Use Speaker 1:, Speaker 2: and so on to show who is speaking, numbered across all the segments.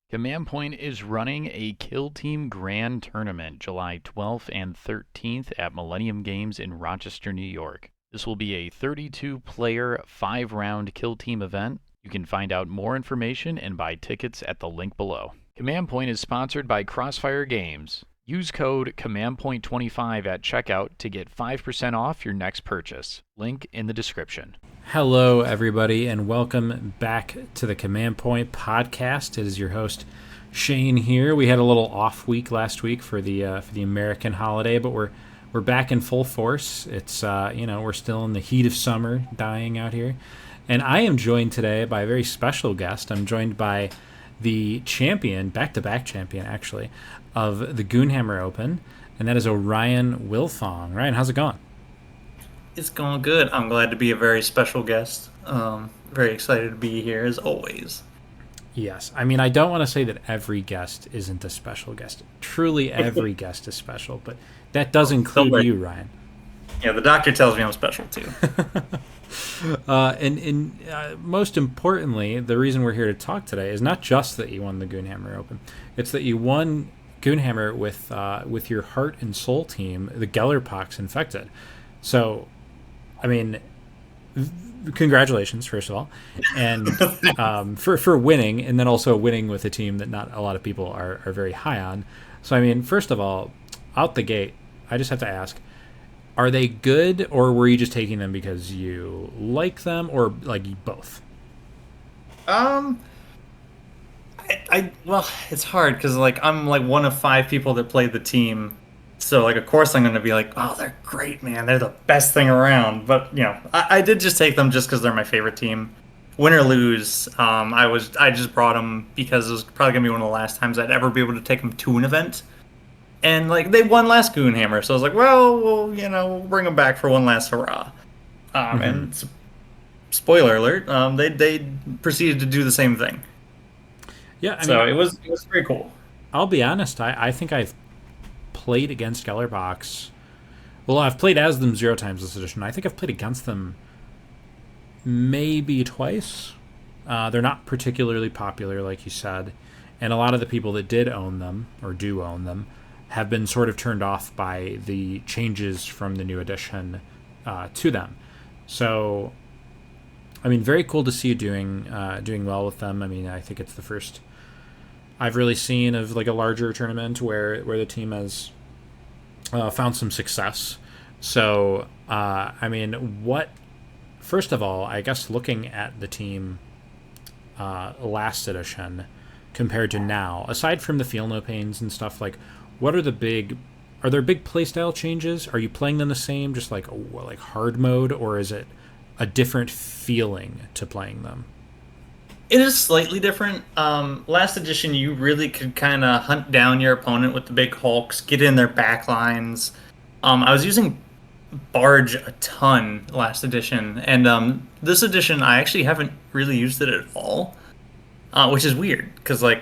Speaker 1: Command Point is running a Kill Team Grand Tournament July 12th and 13th at Millennium Games in Rochester, New York. This will be a 32-player, 5-round Kill Team event. You can find out more information and buy tickets at the link below. Command Point is sponsored by Crossfire Games. Use code CommandPoint25 at checkout to get 5% off your next purchase. Link in the description.
Speaker 2: Hello, everybody, and welcome back to the Command Point podcast. It is your host, Shane here. We had a little off week last week for the American holiday, but we're back in full force. It's we're still in the heat of summer, dying out here, and I am joined today by a very special guest. I'm joined by the champion, back-to-back champion, actually, of the Goonhammer Open, and that is Rion Wilfong. Ryan, how's it going?
Speaker 3: It's going good. I'm glad to be a very special guest. Very excited to be here as always.
Speaker 2: Yes. I mean, I don't want to say that every guest isn't a special guest. Truly every guest is special, but that does include you, Ryan.
Speaker 3: Yeah, the doctor tells me I'm special too.
Speaker 2: And most importantly, the reason we're here to talk today is not just that you won the Goonhammer Open. It's that you won Goonhammer with your heart and soul team, the Gellerpox Infected. So, I mean, congratulations, first of all, and for winning, and then also winning with a team that not a lot of people are very high on. So, I mean, first of all, out the gate, I just have to ask, are they good, or were you just taking them because you like them, or like both?
Speaker 3: Well, it's hard because I'm like one of 5 people that played the team. So, of course I'm going to be like, oh, they're great, man. They're the best thing around. But, I did just take them just because they're my favorite team. Win or lose, I just brought them because it was probably going to be one of the last times I'd ever be able to take them to an event. And, they won last Goonhammer. So I was like, well, we'll bring them back for one last hurrah. And spoiler alert, they proceeded to do the same thing.
Speaker 2: Yeah,
Speaker 3: I mean, it was very cool.
Speaker 2: I'll be honest, I think I've played against Gellerpox. Well, I've played as them 0 times this edition. I think I've played against them maybe twice. They're not particularly popular, like you said, and a lot of the people that did own them, or do own them, have been sort of turned off by the changes from the new edition to them. So, I mean, very cool to see you doing well with them. I mean, I think it's the first I've really seen of a larger tournament where the team has found some success. So, I mean, first of all, I guess looking at the team last edition compared to now, aside from the feel no pains and stuff, what are there big playstyle changes? Are you playing them the same, just like hard mode, or is it a different feeling to playing them?
Speaker 3: It is slightly different. Last edition, you really could kind of hunt down your opponent with the big hulks, get in their back lines. I was using Barge a ton last edition, and this edition, I actually haven't really used it at all, which is weird, because, the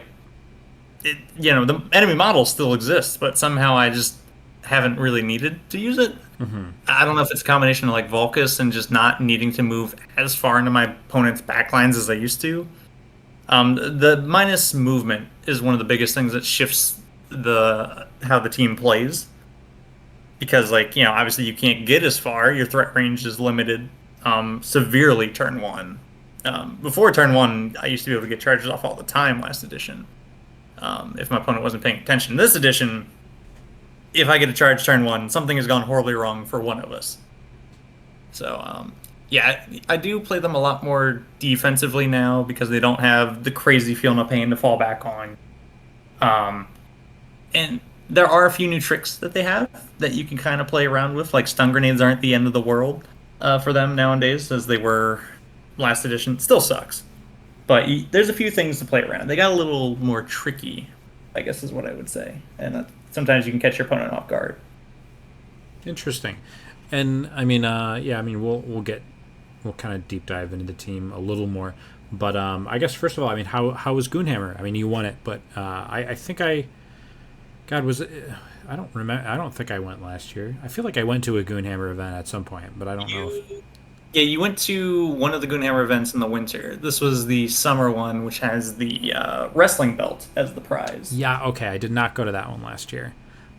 Speaker 3: enemy model still exists, but somehow I just haven't really needed to use it.
Speaker 2: Mm-hmm.
Speaker 3: I don't know if it's a combination of Vulcus and just not needing to move as far into my opponent's backlines as I used to. The minus movement is one of the biggest things that shifts how the team plays. Because obviously you can't get as far. Your threat range is limited severely turn 1. Before turn 1, I used to be able to get charges off all the time last edition. If my opponent wasn't paying attention. This edition, if I get a charge turn 1, something has gone horribly wrong for one of us. So, I do play them a lot more defensively now because they don't have the crazy feel no pain to fall back on. And there are a few new tricks that they have that you can kind of play around with, like stun grenades aren't the end of the world for them nowadays as they were last edition. Still sucks. But there's a few things to play around. They got a little more tricky, I guess is what I would say. And sometimes you can catch your opponent off guard.
Speaker 2: Interesting. And I mean, we'll kind of deep dive into the team a little more. But I guess first of all, I mean, how was Goonhammer? I mean, you won it, but I think I don't remember. I don't think I went last year. I feel like I went to a Goonhammer event at some point, but I don't know if
Speaker 3: Yeah, you went to one of the Goonhammer events in the winter. This was the summer one, which has the wrestling belt as the prize.
Speaker 2: Yeah, okay. I did not go to that one last year,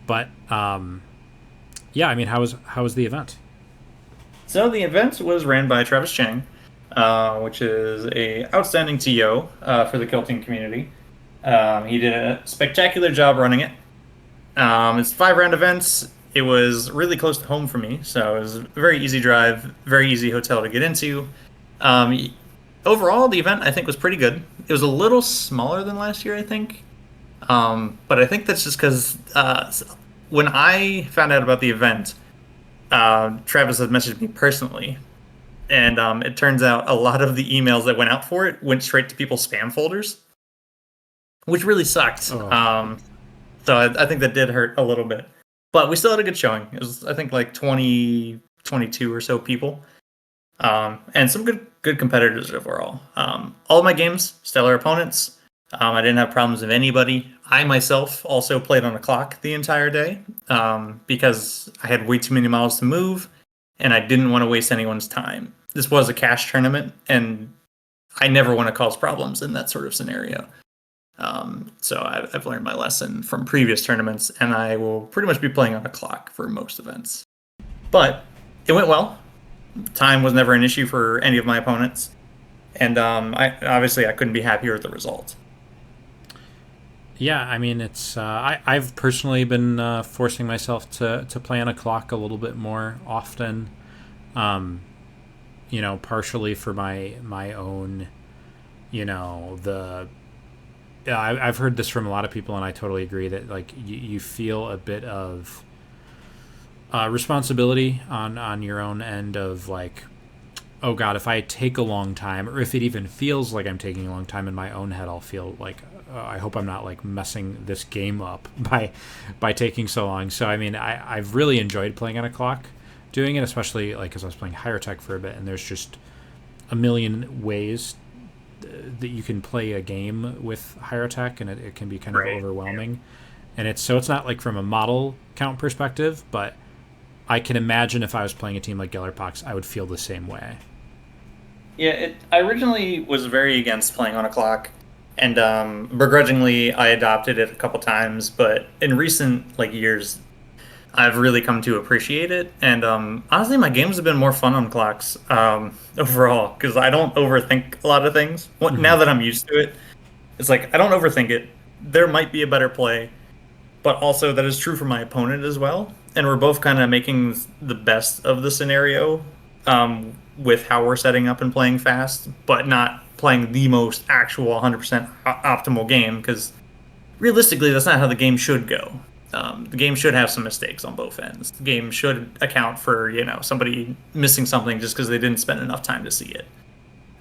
Speaker 2: but yeah. I mean, how was the event?
Speaker 3: So the event was ran by Travis Chang, which is a outstanding TO for the Kill Team community. He did a spectacular job running it. It's 5 round events. It was really close to home for me, so it was a very easy drive, very easy hotel to get into. Um, Overall, the event I think was pretty good. It was a little smaller than last year, I think, but I think that's just because when I found out about the event, Travis had messaged me personally, and it turns out a lot of the emails that went out for it went straight to people's spam folders, which really sucked.
Speaker 2: Oh.
Speaker 3: So I think that did hurt a little bit. But we still had a good showing. It was, I think, like 20, 22 or so people. And some good competitors overall. All of my games, stellar opponents. I didn't have problems with anybody. I myself also played on a clock the entire day because I had way too many miles to move, and I didn't want to waste anyone's time. This was a cash tournament, and I never want to cause problems in that sort of scenario. So I've learned my lesson from previous tournaments, and I will pretty much be playing on a clock for most events. But it went well. Time was never an issue for any of my opponents, and I couldn't be happier with the result.
Speaker 2: Yeah, I mean, I've personally been forcing myself to play on a clock a little bit more often. Partially for my own, the yeah, I've heard this from a lot of people, and I totally agree that like you feel a bit of responsibility on your own end of like, oh god, if I take a long time, or if it even feels like I'm taking a long time in my own head, I'll feel like I hope I'm not like messing this game up by taking so long. So I mean, I've really enjoyed playing on a clock, doing it, especially like because I was playing higher tech for a bit, and there's just a million ways that you can play a game with higher tech, and it can be kind of overwhelming. And it's not like from a model count perspective, but I can imagine if I was playing a team like Gellerpox, I would feel the same way.
Speaker 3: Yeah, I originally was very against playing on a clock, and begrudgingly I adopted it a couple times. But in recent years, I've really come to appreciate it, and honestly, my games have been more fun on clocks overall because I don't overthink a lot of things. Now that I'm used to it, it's like I don't overthink it. There might be a better play, but also that is true for my opponent as well. And we're both kind of making the best of the scenario with how we're setting up and playing fast, but not playing the most actual 100% optimal game because realistically, that's not how the game should go. The game should have some mistakes on both ends. The game should account for somebody missing something just because they didn't spend enough time to see it.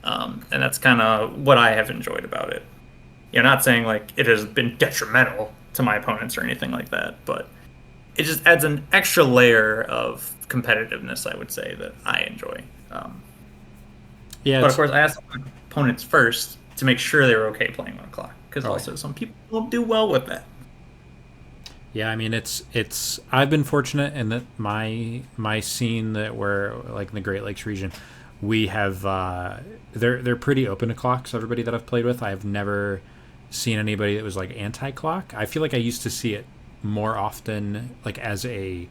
Speaker 3: And that's kind of what I have enjoyed about it. Not saying like it has been detrimental to my opponents or anything like that, but it just adds an extra layer of competitiveness, I would say, that I enjoy.
Speaker 2: Yeah,
Speaker 3: but of course, I asked my opponents first to make sure they were okay playing on a clock, because also some people don't do well with that.
Speaker 2: Yeah, I mean it's I've been fortunate in that my scene that we're like in the Great Lakes region, we have they're pretty open to clocks. Everybody that I've played with, I've never seen anybody that was like anti-clock. I feel like I used to see it more often like as a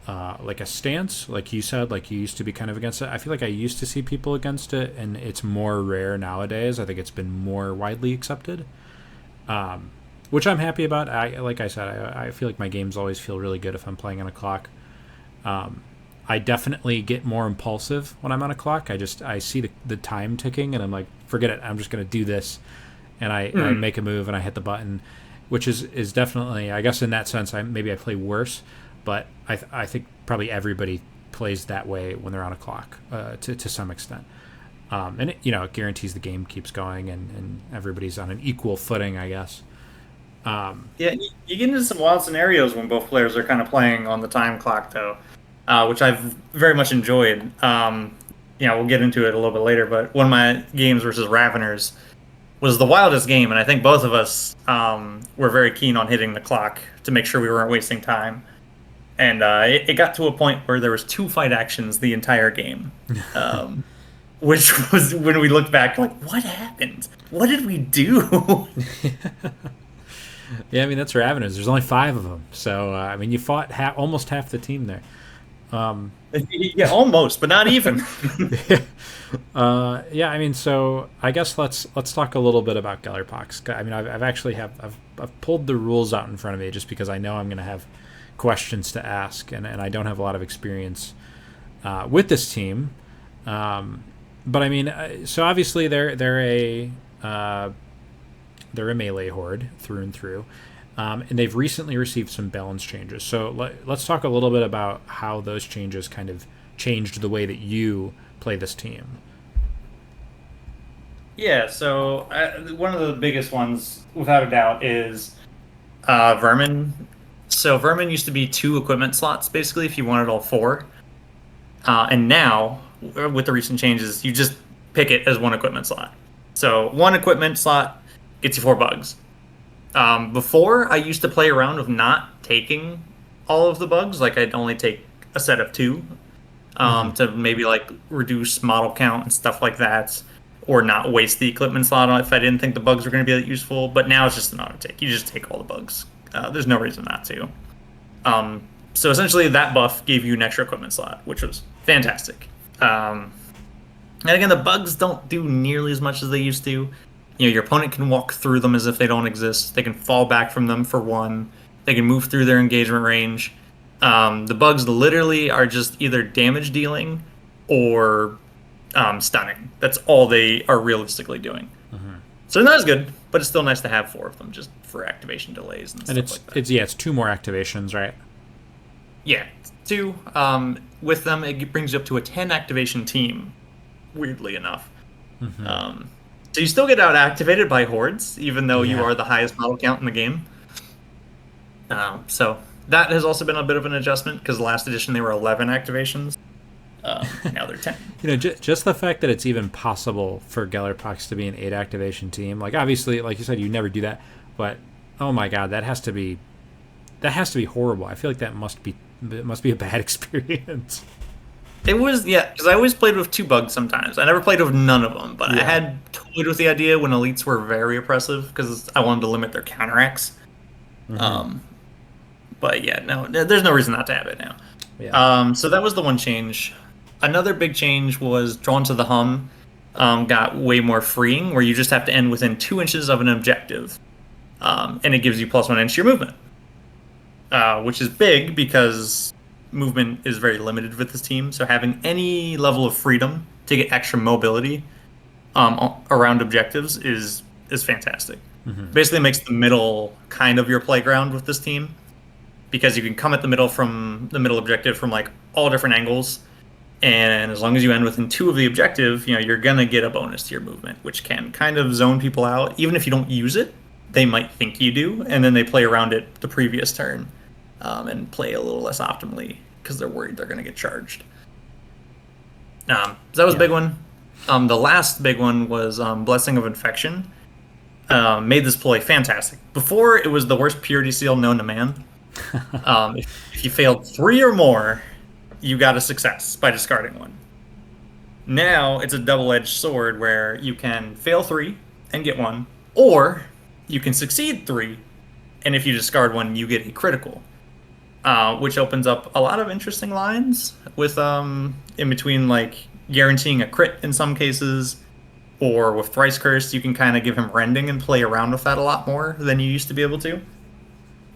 Speaker 2: like a stance, like you said, like you used to be kind of against it. I feel like I used to see people against it, and it's more rare nowadays. I think it's been more widely accepted. Which I'm happy about. Like I said, I feel like my games always feel really good if I'm playing on a clock. I definitely get more impulsive when I'm on a clock. I see the time ticking, and I'm like, forget it. I'm just going to do this, and I make a move and I hit the button, which is definitely, I guess in that sense, maybe I play worse, but I think probably everybody plays that way when they're on a clock to some extent. And it guarantees the game keeps going, and everybody's on an equal footing, I guess.
Speaker 3: Yeah, you get into some wild scenarios when both players are kind of playing on the time clock, though, which I've very much enjoyed. We'll get into it a little bit later, but one of my games versus Raveners was the wildest game, and I think both of us were very keen on hitting the clock to make sure we weren't wasting time. and it got to a point where there was 2 fight actions the entire game, um, which was when we looked back like, what happened? What did we do?
Speaker 2: Yeah, I mean, that's Ravenous. There's only 5 of them. So, I mean, you fought almost half the team there.
Speaker 3: Yeah, almost, but not even.
Speaker 2: Yeah, I mean, so I guess let's talk a little bit about Gellerpox. I mean, I've actually I've pulled the rules out in front of me just because I know I'm going to have questions to ask, and I don't have a lot of experience with this team. But I mean, so obviously they're a melee horde through and through. And they've recently received some balance changes. So let's talk a little bit about how those changes kind of changed the way that you play this team.
Speaker 3: Yeah, so one of the biggest ones, without a doubt, is Vermin. So Vermin used to be 2 equipment slots, basically, if you wanted all 4. And now, with the recent changes, you just pick it as 1 equipment slot. So 1 equipment slot gets you 4 bugs. Before, I used to play around with not taking all of the bugs. Like, I'd only take a set of 2 to maybe, like, reduce model count and stuff like that, or not waste the equipment slot if I didn't think the bugs were going to be that useful. But now it's just an auto-take. You just take all the bugs. There's no reason not to. So essentially, that buff gave you an extra equipment slot, which was fantastic. And again, the bugs don't do nearly as much as they used to. You know, your opponent can walk through them as if they don't exist. They can fall back from them for 1. They can move through their engagement range. The bugs literally are just either damage dealing or stunning. That's all they are realistically doing. So not as good, but it's still nice to have 4 of them just for activation delays and stuff like that.
Speaker 2: It's 2 more activations, right?
Speaker 3: Yeah, 2. With them, it brings you up to a 10 activation team, weirdly enough. So you still get out activated by hordes, even though you are the highest model count in the game. So that has also been a bit of an adjustment, because last edition they were 11 activations. Now they're 10.
Speaker 2: You know, just the fact that it's even possible for Gellerpox to be an 8 activation team, like obviously, like you said, you never do that, but oh my god, that has to be horrible. I feel like it must be a bad experience.
Speaker 3: It was, yeah, because I always played with 2 bugs sometimes. I never played with none of them, but I had toyed with the idea when elites were very oppressive, because I wanted to limit their counteracts. But yeah, no, there's no reason not to have it now.
Speaker 2: Yeah.
Speaker 3: So that was the one change. Another big change was Drawn to the Hum got way more freeing, where you just have to end within 2 inches of an objective. And it gives you +1 inch to your movement. Which is big, because movement is very limited with this team, so having any level of freedom to get extra mobility around objectives is fantastic. Basically makes the middle kind of your playground with this team, because you can come at the middle objective from like all different angles, and as long as you end within 2 of the objective, you're gonna get a bonus to your movement, which can kind of zone people out. Even if you don't use it, they might think you do, and then they play around it the previous turn. And play a little less optimally because they're worried they're going to get charged. So that was a big one. The last big one was Blessing of Infection. Made this ploy fantastic. Before, it was the worst purity seal known to man. If you failed 3 or more, you got a success by discarding 1. Now, it's a double-edged sword where you can fail 3 and get 1, or you can succeed 3, and if you discard 1, you get a critical. Which opens up a lot of interesting lines with in between, like guaranteeing a crit in some cases, or with Thrice Cursed, you can kind of give him rending and play around with that a lot more than you used to be able to.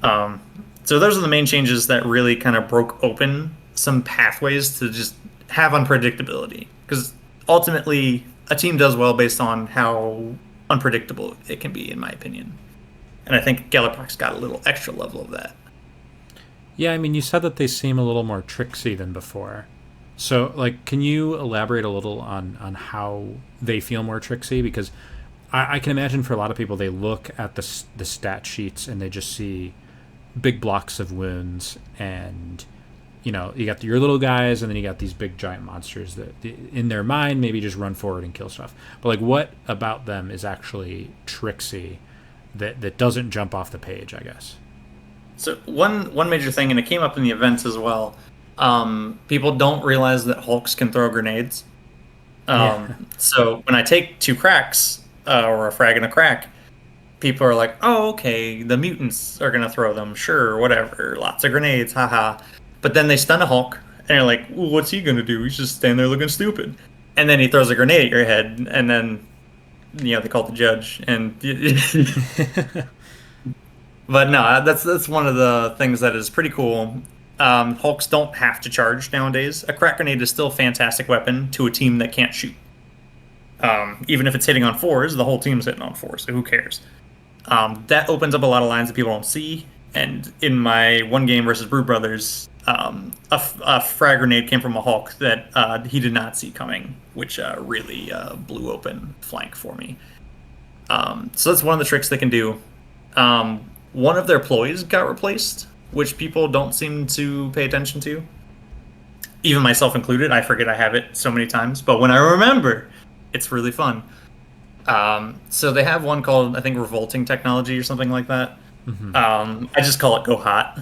Speaker 3: So those are the main changes that really kind of broke open some pathways to just have unpredictability, because ultimately a team does well based on how unpredictable it can be, in my opinion. And I think Gellerpox got a little extra level of that.
Speaker 2: Yeah, I mean, you said that they seem a little more Trixie than before. So, like, can you elaborate a little on how they feel more Trixie? Because I can imagine for a lot of people, they look at the stat sheets and they just see big blocks of wounds, and you got your little guys, and then you got these big giant monsters that, in their mind, maybe just run forward and kill stuff. But like, what about them is actually Trixie that doesn't jump off the page, I guess?
Speaker 3: So one major thing, and it came up in the events as well. People don't realize that Hulks can throw grenades.
Speaker 2: Yeah.
Speaker 3: So when I take two cracks or a frag and a crack, people are like, "Oh, okay, the mutants are gonna throw them, sure, whatever, lots of grenades, haha." But then they stun a Hulk, and you're like, well, "What's he gonna do? He's just standing there looking stupid." And then he throws a grenade at your head, and then they call the judge, and but no, that's one of the things that is pretty cool. Hulks don't have to charge nowadays. A crack grenade is still a fantastic weapon to a team that can't shoot. Even if it's hitting on fours, the whole team's hitting on fours, so who cares? That opens up a lot of lines that people don't see. And in my one game versus Brew Brothers, a frag grenade came from a Hulk that he did not see coming, which really blew open flank for me. So that's one of the tricks they can do. One of their ploys got replaced, which people don't seem to pay attention to. Even myself included. I forget I have it so many times, but when I remember, it's really fun. So they have one called, I think, Revolting Technology or something like that.
Speaker 2: Mm-hmm.
Speaker 3: I just call it Go Hot.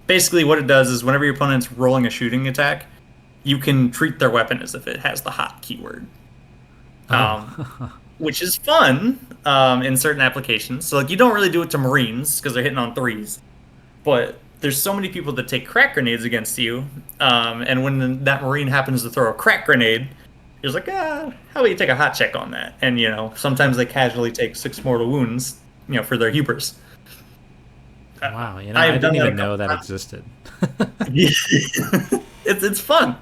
Speaker 3: Basically, what it does is whenever your opponent's rolling a shooting attack, you can treat their weapon as if it has the hot keyword. Which is fun in certain applications. So like you don't really do it to Marines because they're hitting on threes, but there's so many people that take crack grenades against you, and when that Marine happens to throw a crack grenade, you're like, how about you take a hot check on that? And sometimes they casually take 6 mortal wounds, for their hubris.
Speaker 2: Wow, I didn't even know that existed.
Speaker 3: It's fun.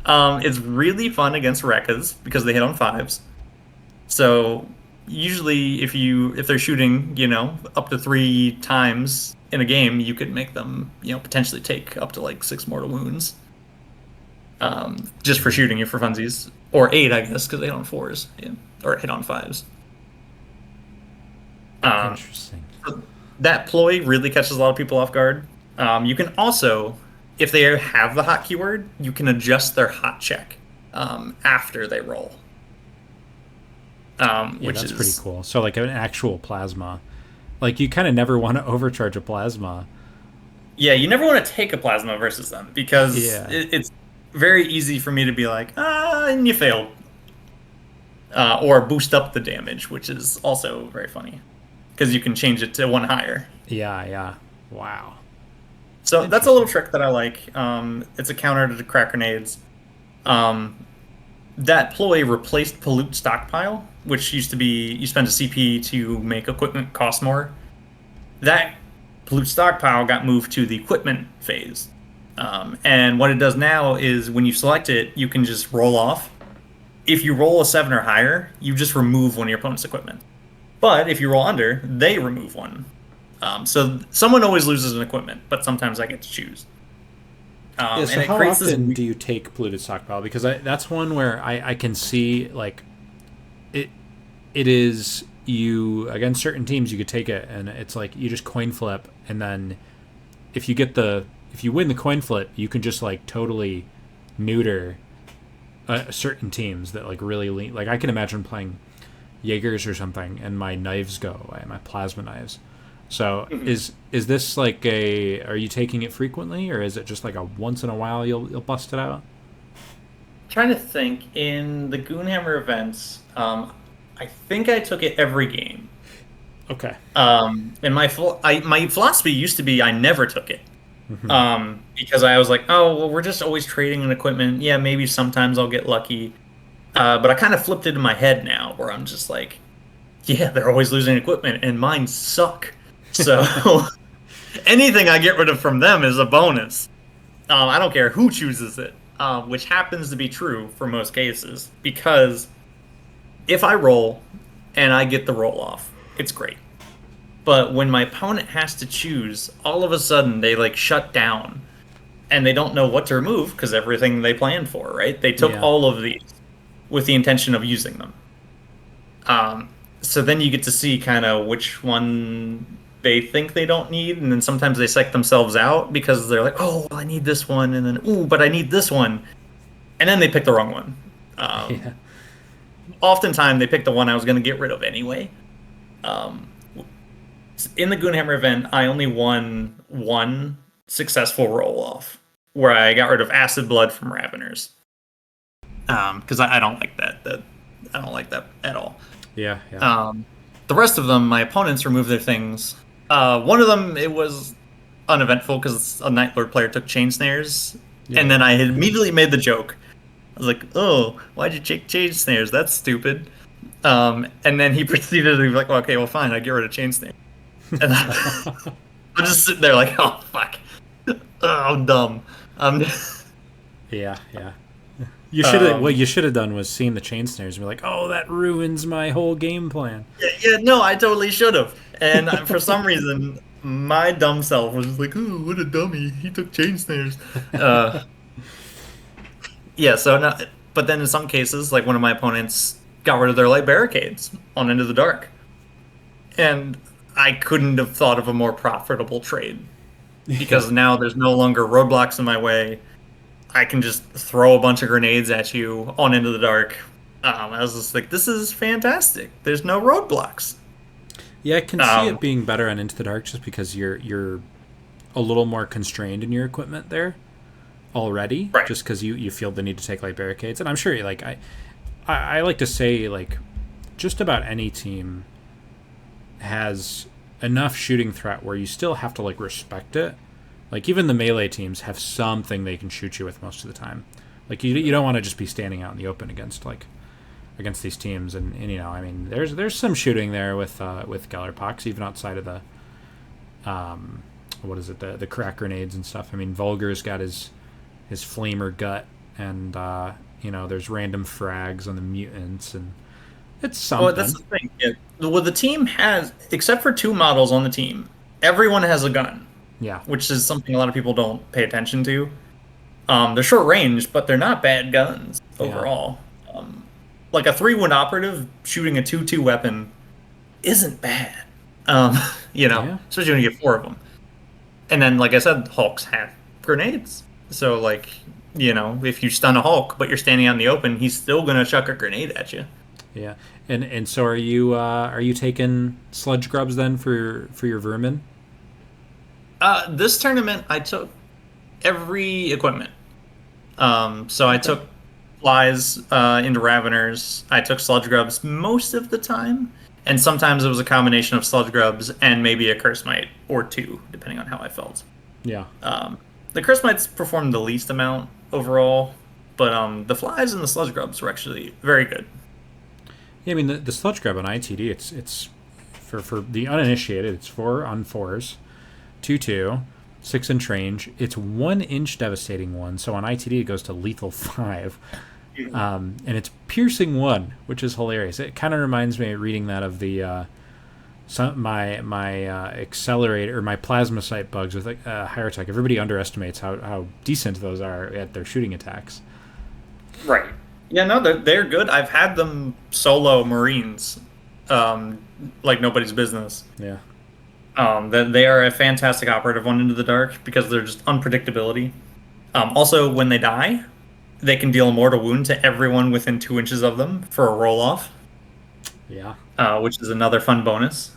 Speaker 3: It's really fun against Rekkas because they hit on 5s. So usually if they're shooting, up to 3 times in a game, you could make them, potentially take up to like 6 mortal wounds. Just for shooting you for funsies. Or 8, I guess, because they hit on 4s. Yeah. Or hit on 5s.
Speaker 2: Interesting.
Speaker 3: That ploy really catches a lot of people off guard. You can also, if they have the hot keyword, you can adjust their hot check after they roll. Which
Speaker 2: that's
Speaker 3: is
Speaker 2: pretty cool. So like an actual plasma. Like you kind of never want to overcharge a plasma.
Speaker 3: Yeah, you never want to take a plasma versus them because it's very easy for me to be like, and you failed. Or boost up the damage, which is also very funny. Because you can change it to 1 higher.
Speaker 2: Yeah. Wow.
Speaker 3: So that's a little trick that I like. It's a counter to the crack grenades. That ploy replaced Pollute Stockpile, which used to be you spend a CP to make equipment cost more. That Pollute Stockpile got moved to the equipment phase. And what it does now is when you select it, you can just roll off. If you roll a 7 or higher, you just remove one of your opponent's equipment. But if you roll under, they remove one. So someone always loses an equipment, but sometimes I get to choose.
Speaker 2: So how often do you take Polluted Stockpile? Because that's one where I can see, like, it is you, against certain teams, you could take it, and it's like you just coin flip, and then if you win the coin flip, you can just, like, totally neuter certain teams that, like, really lean. Like, I can imagine playing Jaegers or something, and my knives go away, my plasma knives. So is this like are you taking it frequently, or is it just like a once in a while you'll bust it out?
Speaker 3: I'm trying to think. In the Goonhammer events, I think I took it every game.
Speaker 2: Okay.
Speaker 3: And my philosophy used to be I never took it. Because I was like, oh, well, we're just always trading in equipment. Yeah, maybe sometimes I'll get lucky. But I kind of flipped it in my head now, where I'm just like, yeah, they're always losing equipment, and mine suck. So anything I get rid of from them is a bonus. I don't care who chooses it, which happens to be true for most cases, because if I roll and I get the roll off, it's great. But when my opponent has to choose, all of a sudden they like shut down and they don't know what to remove because everything they planned for, right? They took all of these with the intention of using them. So then you get to see kind of which one they think they don't need, and then sometimes they psych themselves out because they're like, oh, well, I need this one, and then, ooh, but I need this one. And then they pick the wrong one. Oftentimes they pick the one I was going to get rid of anyway. in the Goonhammer event, I only won one successful roll off where I got rid of acid blood from Raveners. Because I don't like that. I don't like that at all.
Speaker 2: Yeah.
Speaker 3: The rest of them, my opponents removed their things. One of them, it was uneventful because a Night Lord player took chain snares, and then I had immediately made the joke. I was like, "Oh, why'd you take chain snares? That's stupid." And then he proceeded to be like, well, "Okay, well, fine, I get rid of chain snares." And I'm just sitting there like, "Oh fuck, oh, I'm dumb."
Speaker 2: Yeah. You should have. What you should have done was seen the chain snares and be like, "Oh, that ruins my whole game plan."
Speaker 3: Yeah, no, I totally should have. And for some reason, my dumb self was just like, "Oh, what a dummy! He took chain snares." Yeah. So, now, but then in some cases, like one of my opponents got rid of their light barricades on Into the Dark, and I couldn't have thought of a more profitable trade because now there's no longer roadblocks in my way. I can just throw a bunch of grenades at you on Into the Dark. I was just like, this is fantastic. There's no roadblocks.
Speaker 2: Yeah, I can see it being better on Into the Dark just because you're a little more constrained in your equipment there already,
Speaker 3: right.
Speaker 2: Just because you feel the need to take light barricades. And I'm sure, like, I like to say, like, just about any team has enough shooting threat where you still have to, like, respect it. Like, even the melee teams have something they can shoot you with most of the time. Like, you don't want to just be standing out in the open against these teams. And you know, I mean, there's some shooting there with Gellerpox, even outside of the the crack grenades and stuff. I mean, Vulgar's got his flamer gut, and you know, there's random frags on the mutants, and it's something.
Speaker 3: Well, that's the thing. Yeah. Well, the team has, except for 2 models on the team, everyone has a gun.
Speaker 2: Yeah.
Speaker 3: Which is something a lot of people don't pay attention to. They're short range, but they're not bad guns overall. Yeah. Like a 3-wound operative shooting a 2-2 weapon isn't bad. You know, especially when you get 4 of them. And then, like I said, Hulks have grenades. So, like, you know, if you stun a Hulk, but you're standing out in the open, he's still going to chuck a grenade at you.
Speaker 2: Yeah. And so are you taking Sludge Grubs then for your vermin?
Speaker 3: This tournament, I took every equipment. So I took flies into Raveners. I took Sludge Grubs most of the time. And sometimes it was a combination of Sludge Grubs and maybe a Curse Mite or 2, depending on how I felt.
Speaker 2: Yeah.
Speaker 3: The Curse Mites performed the least amount overall. But the flies and the Sludge Grubs were actually very good.
Speaker 2: Yeah, I mean, the Sludge Grab on ITD, it's for the uninitiated, it's 4 on 4s. 2/2, 6-inch range. It's 1-inch devastating 1, so on ITD it goes to lethal 5. And it's piercing 1, which is hilarious. It kind of reminds me of reading that of the my accelerator or my plasma sight bugs with higher tech. Everybody underestimates how decent those are at their shooting attacks.
Speaker 3: Right. Yeah, no, they're good. I've had them solo Marines, like nobody's business.
Speaker 2: Yeah.
Speaker 3: They are a fantastic operative on Into the Dark because they're just unpredictability. Also, when they die, they can deal a mortal wound to everyone within 2 inches of them for a roll-off.
Speaker 2: Yeah.
Speaker 3: Which is another fun bonus.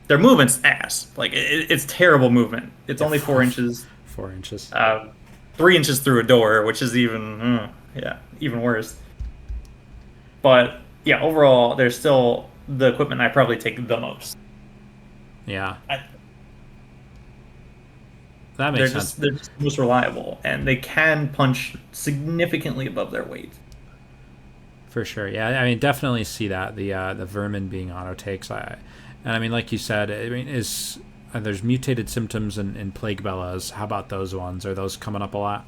Speaker 3: Their movement's ass. Like, it's terrible movement. It's only 4 inches.
Speaker 2: 4 inches.
Speaker 3: 3 inches through a door, which is even worse. But, yeah, overall, there's still the equipment I probably take the most.
Speaker 2: Yeah. That makes sense.
Speaker 3: They're just the most reliable, and they can punch significantly above their weight.
Speaker 2: For sure. Yeah, I mean, definitely see that, the vermin being auto takes. And I mean, like you said, I mean, there's mutated symptoms and plague bellas. How about those ones? Are those coming up a lot?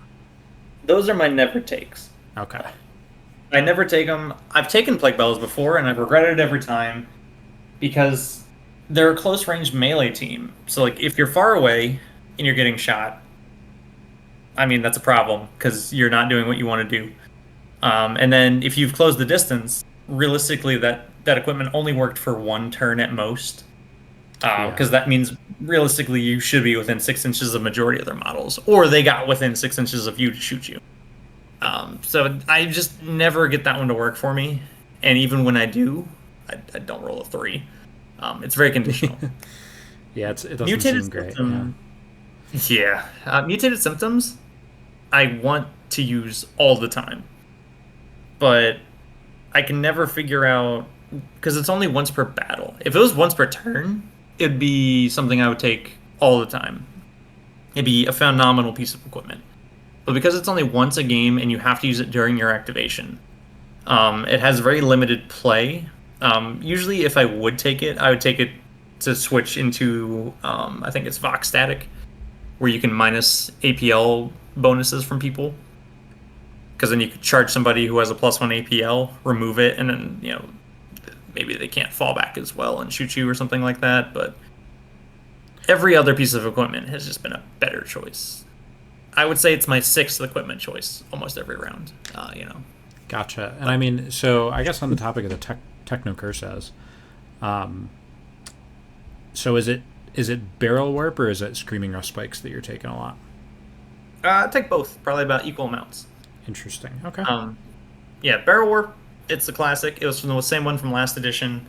Speaker 3: Those are my never takes.
Speaker 2: Okay.
Speaker 3: I never take them. I've taken plague bellas before, and I've regretted it every time because they're a close range melee team. So, like, if you're far away and you're getting shot, I mean, that's a problem because you're not doing what you want to do. And then if you've closed the distance, realistically, that equipment only worked for 1 turn at most. Because that means realistically you should be within 6 inches of majority of their models, or they got within 6 inches of you to shoot you. So I just never get that one to work for me, and even when I do, I don't roll a 3. It's very conditional.
Speaker 2: Yeah, it doesn't
Speaker 3: Mutated
Speaker 2: seem great. Yeah.
Speaker 3: symptom. Yeah, mutated symptoms. I want to use all the time, but I can never figure out because it's only once per battle. If it was once per turn, it'd be something I would take all the time. It'd be a phenomenal piece of equipment. But because it's only once a game and you have to use it during your activation, it has very limited play. Usually, if I would take it, I would take it to switch into, I think it's Vox Static, where you can minus APL bonuses from people. Because then you could charge somebody who has a +1 APL, remove it, and then, maybe they can't fall back as well and shoot you or something like that. But every other piece of equipment has just been a better choice. I would say it's my 6th equipment choice almost every round.
Speaker 2: Gotcha. And I mean, so I guess on the topic of the techno curses, so is it barrel warp or is it screaming rust spikes that you're taking a lot?
Speaker 3: I take both, probably about equal amounts.
Speaker 2: Interesting. Okay.
Speaker 3: Yeah, barrel warp. It's a classic. It was from the same one from last edition.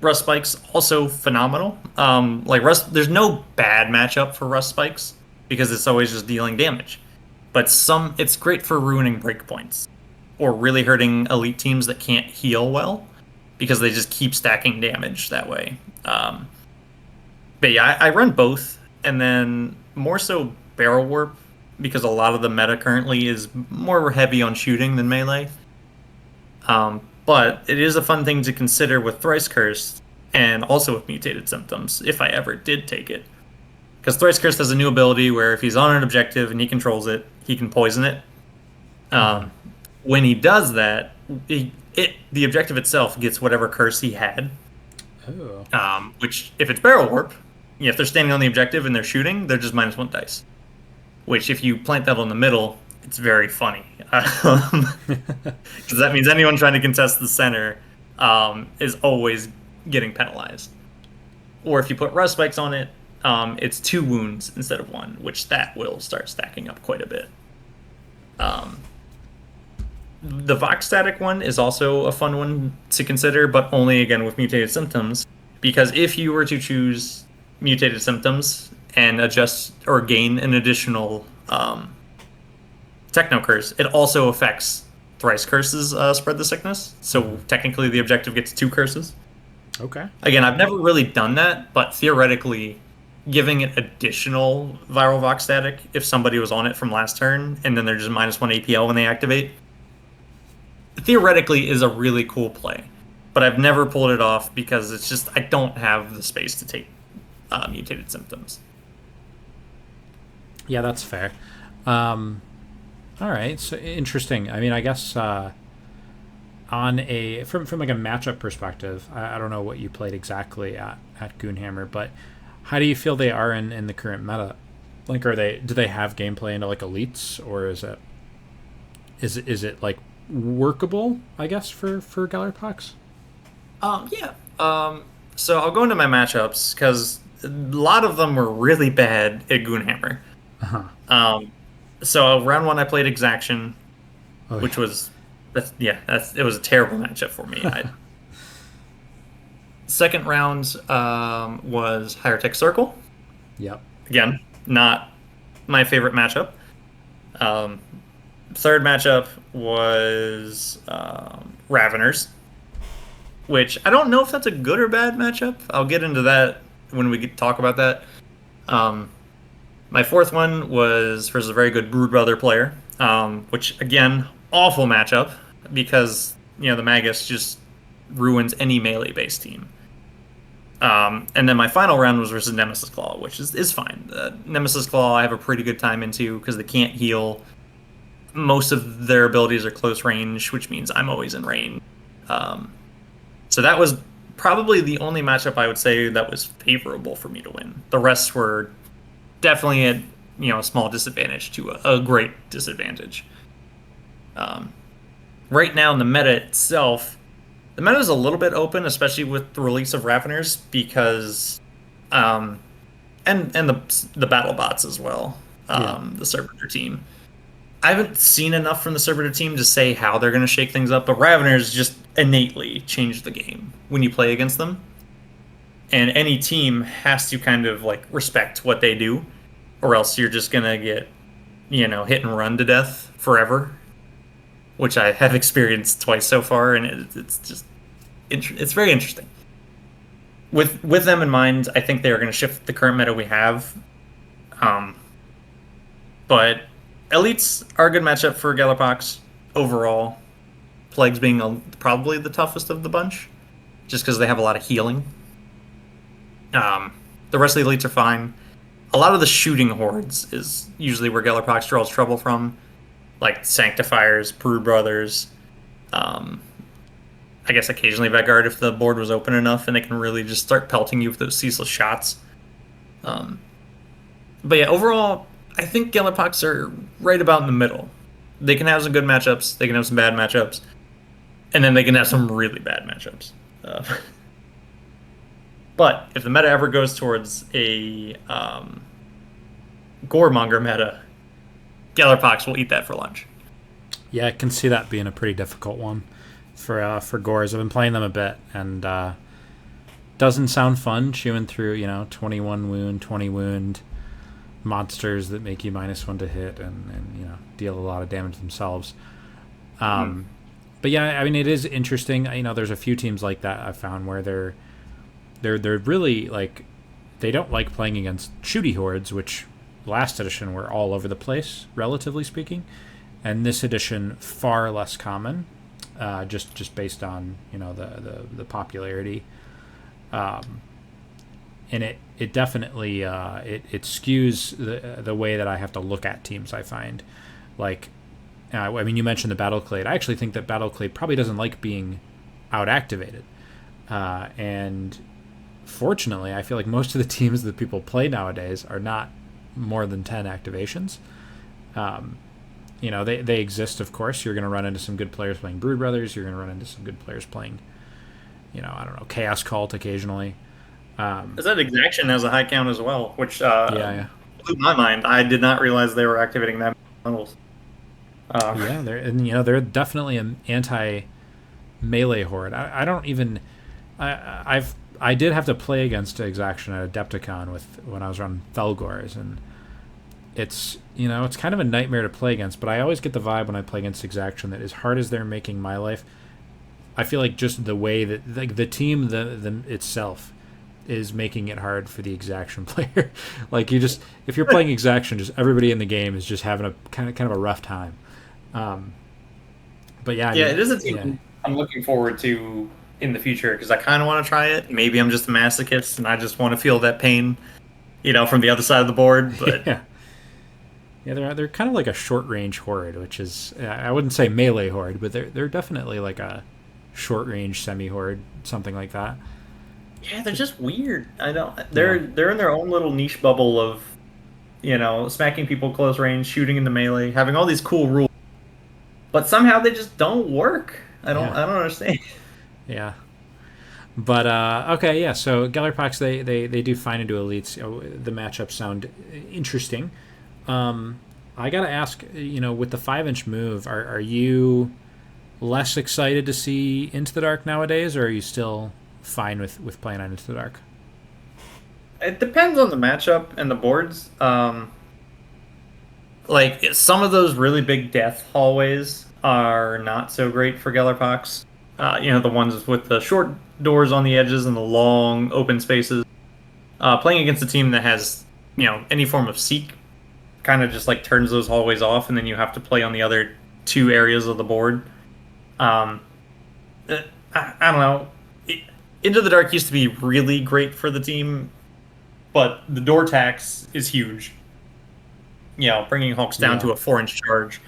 Speaker 3: Rust spikes also phenomenal. There's no bad matchup for rust spikes because it's always just dealing damage. But it's great for ruining breakpoints or really hurting elite teams that can't heal well because they just keep stacking damage that way. But yeah, I run both, and then more so barrel warp because a lot of the meta currently is more heavy on shooting than melee. But it is a fun thing to consider with Thrice Cursed and also with Mutated Symptoms, if I ever did take it. Because Thrice Cursed has a new ability where if he's on an objective and he controls it, he can poison it. When he does that, the objective itself gets whatever curse he had.
Speaker 2: Oh.
Speaker 3: Which, if it's Barrel Warp, if they're standing on the objective and they're shooting, they're just -1 dice. Which, if you plant that on the middle, it's very funny. Because that means anyone trying to contest the center is always getting penalized. Or if you put rust spikes on it, it's 2 wounds instead of 1, which that will start stacking up quite a bit. The Vox Static one is also a fun one to consider, but only again with Mutated Symptoms. Because if you were to choose Mutated Symptoms and adjust or gain an additional Techno Curse, it also affects Thrice Curses Spread the Sickness. So technically the objective gets 2 curses.
Speaker 2: Okay.
Speaker 3: Again, I've never really done that, but theoretically, giving it additional Viral Vox Static if somebody was on it from last turn, and then they're just -1 APL when they activate, theoretically is a really cool play. But I've never pulled it off because it's just, I don't have the space to take Mutated Symptoms.
Speaker 2: Yeah, that's fair. All right, so interesting. I mean, I guess on a from like a matchup perspective, I don't know what you played exactly at Goonhammer, but how do you feel they are in the current meta? Like, do they have gameplay into like elites, or is it like workable? I guess for Gallerpox.
Speaker 3: Yeah. So I'll go into my matchups because a lot of them were really bad at Goonhammer.
Speaker 2: Uh-huh.
Speaker 3: So round 1 I played Exaction,
Speaker 2: Oh,
Speaker 3: which was it was a terrible matchup for me. Second round was Higher Tech Circle.
Speaker 2: Yep.
Speaker 3: Again, not my favorite matchup. Third matchup was Raveners, which I don't know if that's a good or bad matchup. I'll get into that when we talk about that. My fourth one was versus a very good Brood Brother player, which, again, awful matchup because, the Magus just ruins any melee-based team. And then my final round was versus Nemesis Claw, which is fine. Nemesis Claw I have a pretty good time into because they can't heal. Most of their abilities are close range, which means I'm always in range. So that was probably the only matchup I would say that was favorable for me to win. The rest were definitely at a small disadvantage to a great disadvantage. Right now in the meta itself, the meta is a little bit open, especially with the release of Raveners, because and the battle bots as well. The Servitor team. I haven't seen enough from the Servitor team to say how they're going to shake things up, but Raveners just innately change the game when you play against them. and any team has to kind of like respect what they do, or else you're just gonna get, hit and run to death forever, which I have experienced twice so far, and it's just it's very interesting. With them in mind, I think they are going to shift the current meta we have. But elites are a good matchup for Gallop overall. Plagues being probably the toughest of the bunch, just because they have a lot of healing. The rest of the elites are fine. A lot of the shooting hordes is usually where Gallop draws trouble from, like Sanctifiers, Brood Brothers. I guess occasionally Vanguard if the board was open enough and they can really just start pelting you with those ceaseless shots. But yeah, overall, I think Gallop are right about in the middle. They can have some good matchups, they can have some bad matchups, and then they can have some really bad matchups. But if the meta ever goes towards a Goremonger meta, Gallop will eat that for lunch.
Speaker 2: Yeah, I can see that being a pretty difficult one for Gores. I've been playing them a bit, and doesn't sound fun chewing through 21 wound, 20 wound monsters that make you -1 to hit and deal a lot of damage themselves. But yeah, I mean, it is interesting. There's a few teams like that I've found where they're really like, they don't like playing against shooty hordes, which last edition were all over the place, relatively speaking, and this edition far less common, just based on the popularity, and it definitely it skews the way that I have to look at teams. I find, like, I mean, you mentioned the Battleclade. I actually think that Battleclade probably doesn't like being out activated, and fortunately, I feel like most of the teams that people play nowadays are not more than 10 activations. They exist, of course. You're going to run into some good players playing Brood Brothers. You're going to run into some good players playing, I don't know, Chaos Cult occasionally.
Speaker 3: Is that Exaction has a high count as well, which
Speaker 2: yeah.
Speaker 3: blew my mind. I did not realize they were activating that many levels.
Speaker 2: Yeah, they're definitely an anti-melee horde. I don't even... I did have to play against Exaction at Adepticon when I was running Felgors, and it's it's kind of a nightmare to play against. But I always get the vibe when I play against Exaction that as hard as they're making my life, I feel like just the way that the team itself is making it hard for the Exaction player. Like, if you're playing Exaction, just everybody in the game is just having a kind of a rough time. But yeah,
Speaker 3: it is a team I'm looking forward to in the future, because I kind of want to try it. Maybe I'm just a masochist and I just want to feel that pain, from the other side of the board. But
Speaker 2: they're kind of like a short range horde, which is, I wouldn't say melee horde, but they're definitely like a short range semi horde, something like that.
Speaker 3: Yeah, they're just weird. They're in their own little niche bubble of smacking people close range, shooting into melee, having all these cool rules, but somehow they just don't work. I don't understand.
Speaker 2: Yeah, but okay, yeah. So Gallop they do fine into elites. The matchups sound interesting. I gotta ask, with the 5-inch move, are you less excited to see Into the Dark nowadays, or are you still fine with playing on Into the Dark?
Speaker 3: It depends on the matchup and the boards. Like, some of those really big death hallways are not so great for Gallop. The ones with the short doors on the edges and the long open spaces. Playing against a team that has, any form of seek kind of just like turns those hallways off, and then you have to play on the other 2 areas of the board. I don't know. Into the Dark used to be really great for the team, but the door tax is huge. Bringing Hulks down to a 4-inch charge.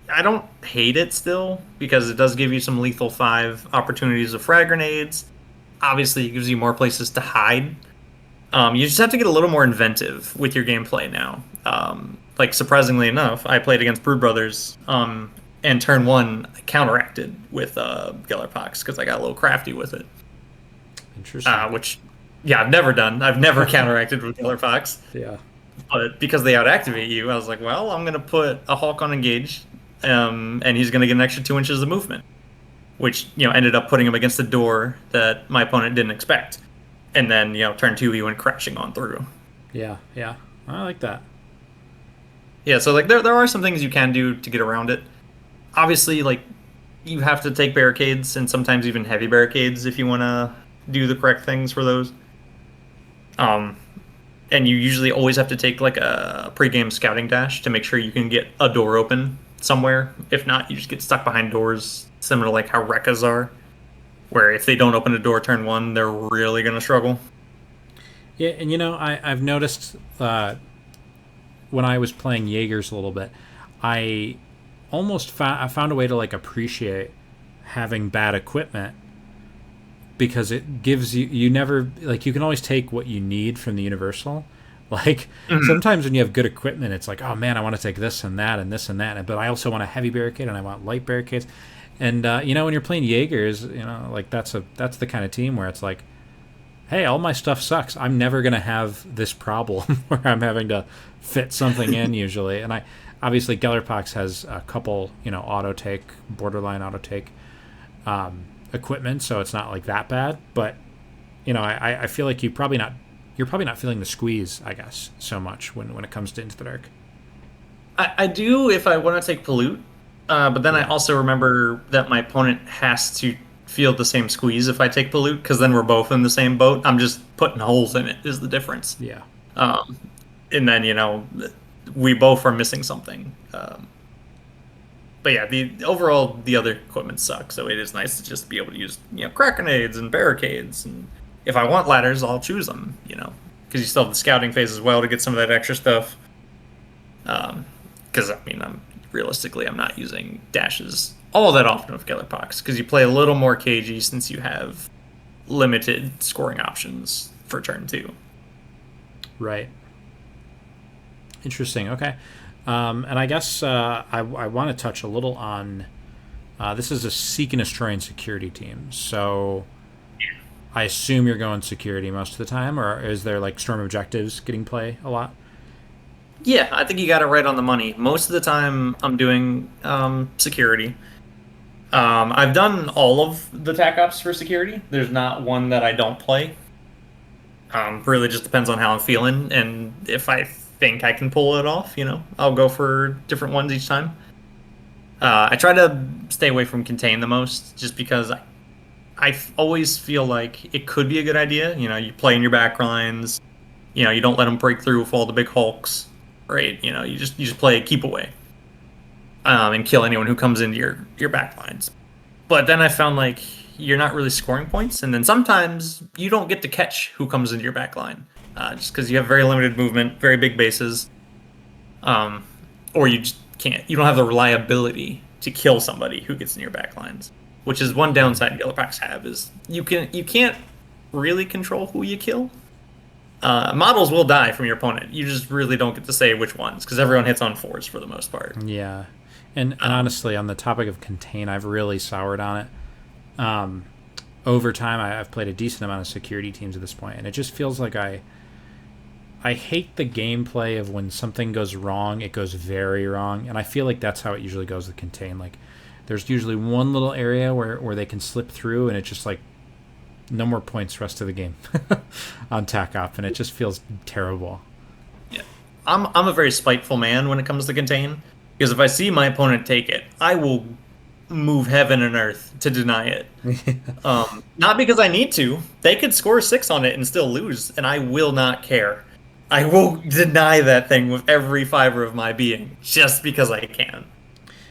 Speaker 3: I don't hate it still, because it does give you some lethal 5 opportunities of frag grenades. Obviously, it gives you more places to hide. You just have to get a little more inventive with your gameplay now. Like, surprisingly enough, I played against Brood Brothers, and turn 1 counteracted with Gallop because I got a little crafty with it.
Speaker 2: Interesting.
Speaker 3: Which, I've never done. I've never counteracted with Gallop.
Speaker 2: Yeah.
Speaker 3: But because they out-activate you, I was like, well, I'm going to put a Hulk on engage, and he's going to get an extra 2 inches of movement. which ended up putting him against a door that my opponent didn't expect. And then turn 2 he went crashing on through.
Speaker 2: Yeah, yeah. I like that.
Speaker 3: Yeah, so like there are some things you can do to get around it. Obviously, like you have to take barricades and sometimes even heavy barricades if you want to do the correct things for those. Um, and you usually always have to take like a pre-game scouting dash to make sure you can get a door open somewhere. If not, you just get stuck behind doors, similar to like how Rekkas are, where if they don't open a door turn 1, they're really gonna struggle.
Speaker 2: Yeah, and I've noticed when I was playing Jaegers a little bit, I I found a way to like appreciate having bad equipment because it gives you never like you can always take what you need from the universal. Like sometimes when you have good equipment, it's like, oh man, I want to take this and that and this and that, but I also want a heavy barricade and I want light barricades. And when you're playing Jaegers, like that's the kind of team where it's like, hey, all my stuff sucks. I'm never gonna have this problem where I'm having to fit something in usually. And I obviously Gellerpox has a couple auto take, borderline auto take equipment, so it's not like that bad. But I feel like you're probably not feeling the squeeze, I guess, so much when it comes to Into the Dark.
Speaker 3: I do if I want to take Pollute, but then I also remember that my opponent has to feel the same squeeze if I take Pollute, because then we're both in the same boat. I'm just putting holes in it is the difference.
Speaker 2: Yeah.
Speaker 3: And then we both are missing something. But yeah, the other equipment sucks, so it is nice to just be able to use crack grenades and barricades, and if I want ladders, I'll choose them. Because you still have the scouting phase as well to get some of that extra stuff. Because realistically, I'm not using dashes all that often with Gellerpox, because you play a little more cagey since you have limited scoring options for turn 2.
Speaker 2: Right. Interesting. Okay. And I guess I want to touch a little on this is a seek and destroy and security team. So I assume you're going security most of the time, or is there like storm objectives getting play a lot?
Speaker 3: Yeah, I think you got it right on the money. Most of the time, I'm doing security. I've done all of the Tack Ops for security. There's not one that I don't play. Really just depends on how I'm feeling, and if I think I can pull it off, I'll go for different ones each time. I try to stay away from contain the most, just because I always feel like it could be a good idea. You play in your back lines. You don't let them break through with all the big hulks, right? You just play keep away, and kill anyone who comes into your back lines. But then I found like you're not really scoring points, and then sometimes you don't get to catch who comes into your back line, just because you have very limited movement, very big bases, or you just can't. You don't have the reliability to kill somebody who gets in your back lines, which is one downside Gellerpox have is you can't really control who you kill. Models will die from your opponent. You just really don't get to say which ones, because everyone hits on 4s for the most part.
Speaker 2: Yeah. And honestly, on the topic of contain, I've really soured on it. Over time, I've played a decent amount of security teams at this point, and it just feels like I hate the gameplay of when something goes wrong, it goes very wrong, and I feel like that's how it usually goes with contain. Like, there's usually one little area where they can slip through, and it's just like no more points rest of the game on Tack Op, and it just feels terrible.
Speaker 3: Yeah, I'm a very spiteful man when it comes to contain, because if I see my opponent take it, I will move heaven and earth to deny it. Not because I need to. They could score 6 on it and still lose, and I will not care. I will deny that thing with every fiber of my being, just because I can.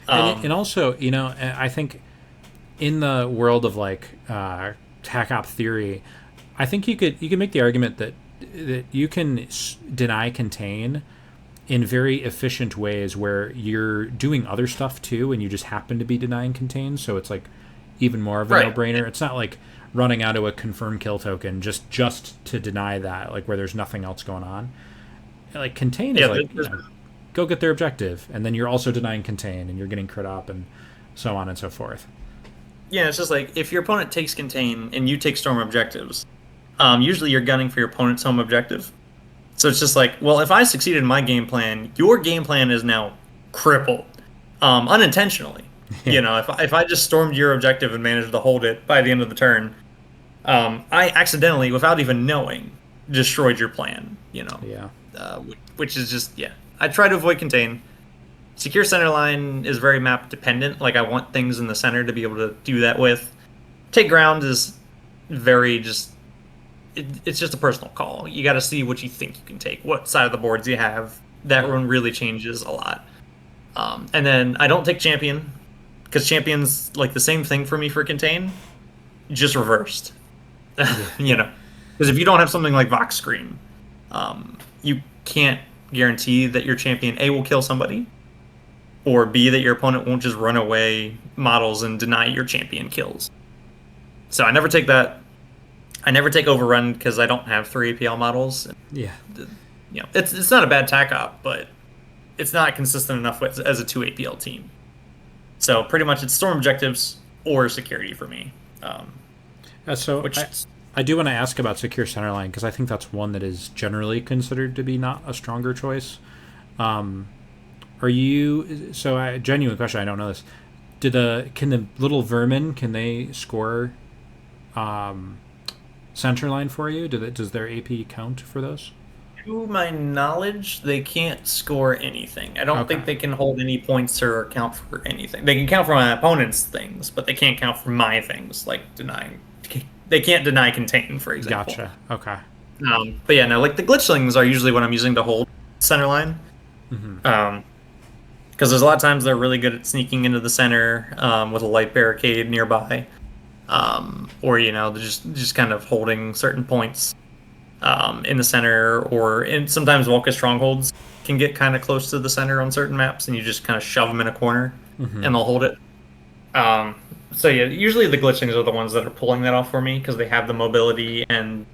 Speaker 2: And also, I think in the world of like Tack Op theory, I think you could make the argument that you can deny contain in very efficient ways where you're doing other stuff too, and you just happen to be denying contain. So it's like even more of a no-brainer. It's not like running out to a confirm kill token just to deny that, like where there's nothing else going on. Like contain is like go get their objective, and then you're also denying contain, and you're getting crit up, and so on and so forth.
Speaker 3: Yeah, it's just like if your opponent takes contain and you take storm objectives, usually you're gunning for your opponent's home objective. So it's just like, well, if I succeeded in my game plan, your game plan is now crippled, unintentionally. You know, if I just stormed your objective and managed to hold it by the end of the turn, I accidentally, without even knowing, destroyed your plan. You know,
Speaker 2: Yeah.
Speaker 3: which is just I try to avoid contain. Secure center line is very map dependent. Like I want things in the center to be able to do that with. Take ground is very just. It's just a personal call. You got to see what you think you can take, what side of the boards you have. That one really changes a lot. And then I don't take champion because champion's like the same thing for me for contain, just reversed. You know, because if you don't have something like Vox Scream, you can't guarantee that your champion A will kill somebody, or B that your opponent won't just run away models and deny your champion kills. So I never take that. I never take overrun because I don't have 3 APL models.
Speaker 2: Yeah.
Speaker 3: You know, it's not a bad tack op, but it's not consistent enough as a 2 APL team. So pretty much it's storm objectives or security for me.
Speaker 2: I do want to ask about secure centerline because I think that's one that is generally considered to be not a stronger choice. Are you? So, a genuine question. I don't know this. Can the little vermin score centerline for you? Does their AP count for those?
Speaker 3: To my knowledge, they can't score anything. I don't think they can hold any points or count for anything. They can count for my opponent's things, but they can't count for my things, like denying. They can't deny contain, for example.
Speaker 2: Gotcha. Okay.
Speaker 3: But yeah, no, like the glitchlings are usually what I'm using to hold center line.
Speaker 2: Mm-hmm.
Speaker 3: Because there's a lot of times they're really good at sneaking into the center with a light barricade nearby, or you know, they're just kind of holding certain points in the center, or sometimes Volca strongholds can get kind of close to the center on certain maps, and you just kind of shove them in a corner, and they'll hold it. So yeah, usually the glitchlings are the ones that are pulling that off for me because they have the mobility and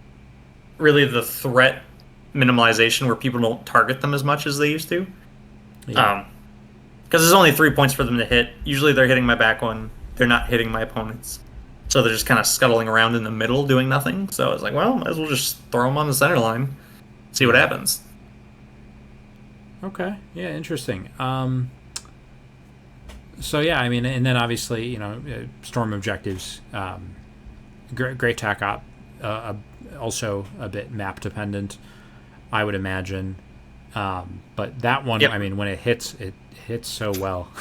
Speaker 3: really the threat minimalization where people don't target them as much as they used to.
Speaker 2: Yeah.
Speaker 3: Because there's only 3 points for them to hit. Usually they're hitting my back one. They're not hitting my opponents. So they're just kind of scuttling around in the middle doing nothing. So I was like, well, might as well just throw them on the center line. See what happens.
Speaker 2: Okay. Yeah, interesting. So yeah, I mean, and then obviously, you know, storm objectives, great tack op, also a bit map dependent, I would imagine. But that one, I mean, when it hits so well.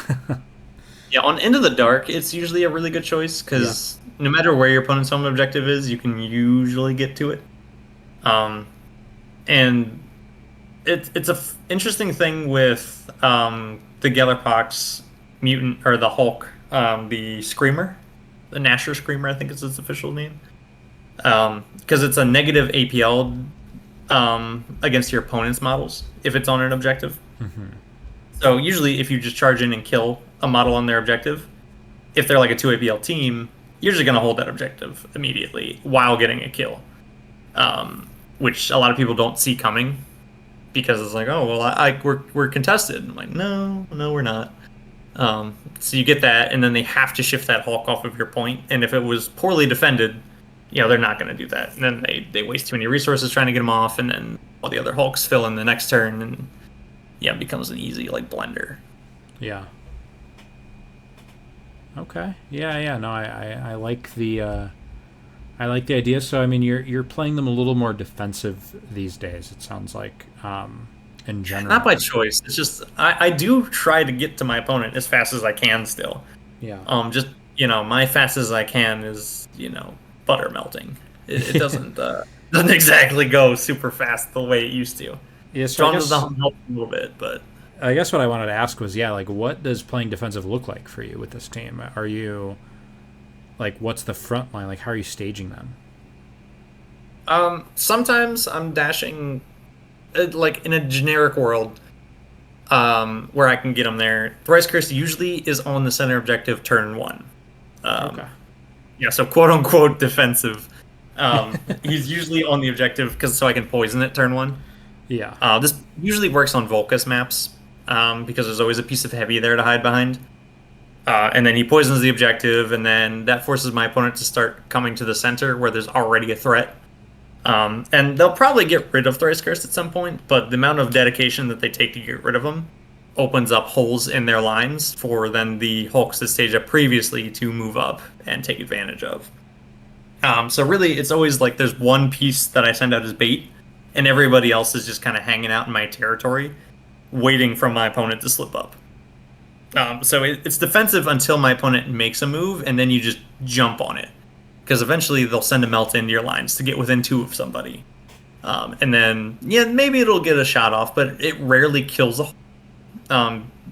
Speaker 3: Yeah, on Into the Dark, it's usually a really good choice because no matter where your opponent's home objective is, you can usually get to it. And it's a interesting thing with the Gellerpox mutant or the Hulk, the Screamer, the Nasher Screamer, I think is its official name, because it's a negative APL against your opponent's models if it's on an objective.
Speaker 2: Mm-hmm.
Speaker 3: So usually, if you just charge in and kill a model on their objective, if they're like a 2 APL team, you're just gonna hold that objective immediately while getting a kill, which a lot of people don't see coming because it's like, oh well, we're contested. I'm like, no, we're not. So you get that, and then they have to shift that Hulk off of your point. And if it was poorly defended, you know, they're not going to do that. And then they waste too many resources trying to get them off, and then all the other Hulks fill in the next turn, and it becomes an easy like blender.
Speaker 2: Yeah. Okay. Yeah. No, I like the idea. So I mean, you're playing them a little more defensive these days. It sounds like. In general.
Speaker 3: Not by choice. It's just I do try to get to my opponent as fast as I can still.
Speaker 2: Yeah.
Speaker 3: Just my fast as I can is butter melting. It doesn't doesn't exactly go super fast the way it used to.
Speaker 2: Yeah. So
Speaker 3: Strong doesn't help a little bit, but
Speaker 2: I guess what I wanted to ask was, like, what does playing defensive look like for you with this team? Are you like, what's the front line? Like, how are you staging them?
Speaker 3: Sometimes I'm dashing. Like in a generic world, where I can get them there. Thrice Cursed usually is on the center objective turn 1.
Speaker 2: Okay.
Speaker 3: Yeah, so quote unquote defensive. He's usually on the objective so I can poison it turn 1.
Speaker 2: Yeah.
Speaker 3: This usually works on Volcus maps because there's always a piece of heavy there to hide behind. And then he poisons the objective, and then that forces my opponent to start coming to the center where there's already a threat. And they'll probably get rid of Thrice Cursed at some point, but the amount of dedication that they take to get rid of them opens up holes in their lines for then the Hulks that staged up previously to move up and take advantage of. So really, it's always like there's one piece that I send out as bait, and everybody else is just kind of hanging out in my territory, waiting for my opponent to slip up. So it's defensive until my opponent makes a move, and then you just jump on it. Because eventually they'll send a melt into your lines to get within 2 of somebody. And then, yeah, maybe it'll get a shot off, but it rarely kills a Hulk.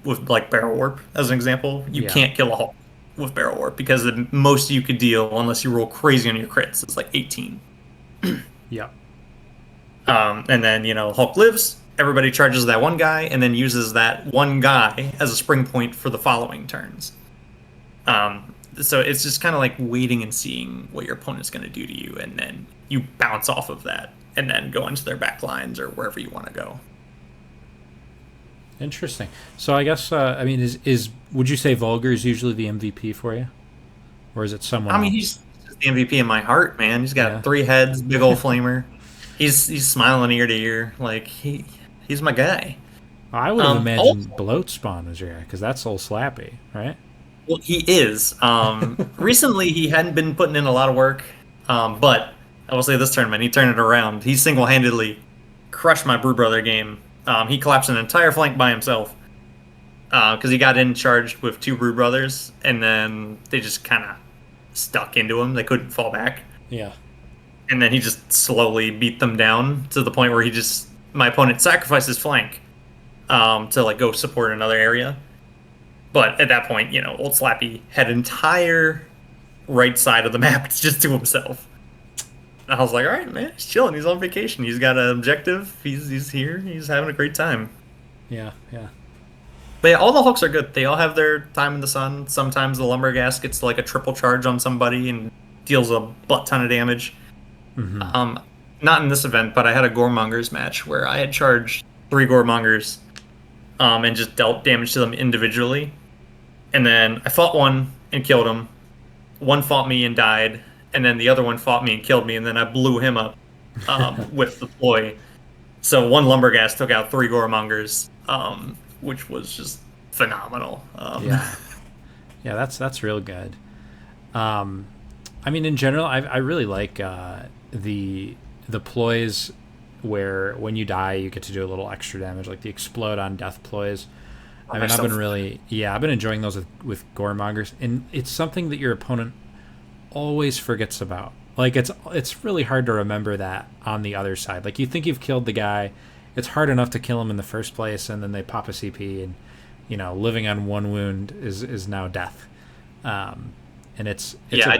Speaker 3: With like Barrel Warp, as an example, you can't kill a Hulk with Barrel Warp because the most you could deal, unless you roll crazy on your crits, is like 18.
Speaker 2: Yeah.
Speaker 3: And then, Hulk lives, everybody charges that one guy, and then uses that one guy as a spring point for the following turns. So it's just kind of like waiting and seeing what your opponent's going to do to you, and then you bounce off of that, and then go into their back lines or wherever you want to go.
Speaker 2: Interesting. So I guess is would you say Vulgar is usually the MVP for you, or is it someone?
Speaker 3: I mean, he's the MVP in my heart, man. He's got 3 heads, big old flamer. He's smiling ear to ear, like he's my guy.
Speaker 2: I would have imagined Bloat Spawn was your guy because that's old Slappy, right?
Speaker 3: Well, he is. Recently, he hadn't been putting in a lot of work, but I will say this tournament, he turned it around. He single-handedly crushed my Brew Brother game. He collapsed an entire flank by himself because he got in charged with 2 Brew Brothers, and then they just kind of stuck into him. They couldn't fall back.
Speaker 2: Yeah.
Speaker 3: And then he just slowly beat them down to the point where my opponent sacrificed his flank to like go support another area. But at that point, old Slappy had entire right side of the map just to himself. I was like, all right, man, he's chilling. He's on vacation. He's got an objective. He's here. He's having a great time.
Speaker 2: Yeah, yeah.
Speaker 3: But yeah, all the Hulks are good. They all have their time in the sun. Sometimes the Lumberghast gets like a triple charge on somebody and deals a butt ton of damage.
Speaker 2: Mm-hmm.
Speaker 3: Not in this event, but I had a Goremongers match where I had charged 3 Goremongers and just dealt damage to them individually. And then I fought one and killed him. One fought me and died. And then the other one fought me and killed me. And then I blew him up with the ploy. So one Lumberghast took out 3 Goremongers, which was just phenomenal.
Speaker 2: Yeah, that's real good. I mean, in general, I really like the ploys where when you die you get to do a little extra damage, like the explode on death ploys. I mean, I've been enjoying those with Goremongers, and it's something that your opponent always forgets about. Like it's really hard to remember that on the other side. Like you think you've killed the guy, it's hard enough to kill him in the first place, and then they pop a CP, and living on 1 wound is now death. And it's a big deal.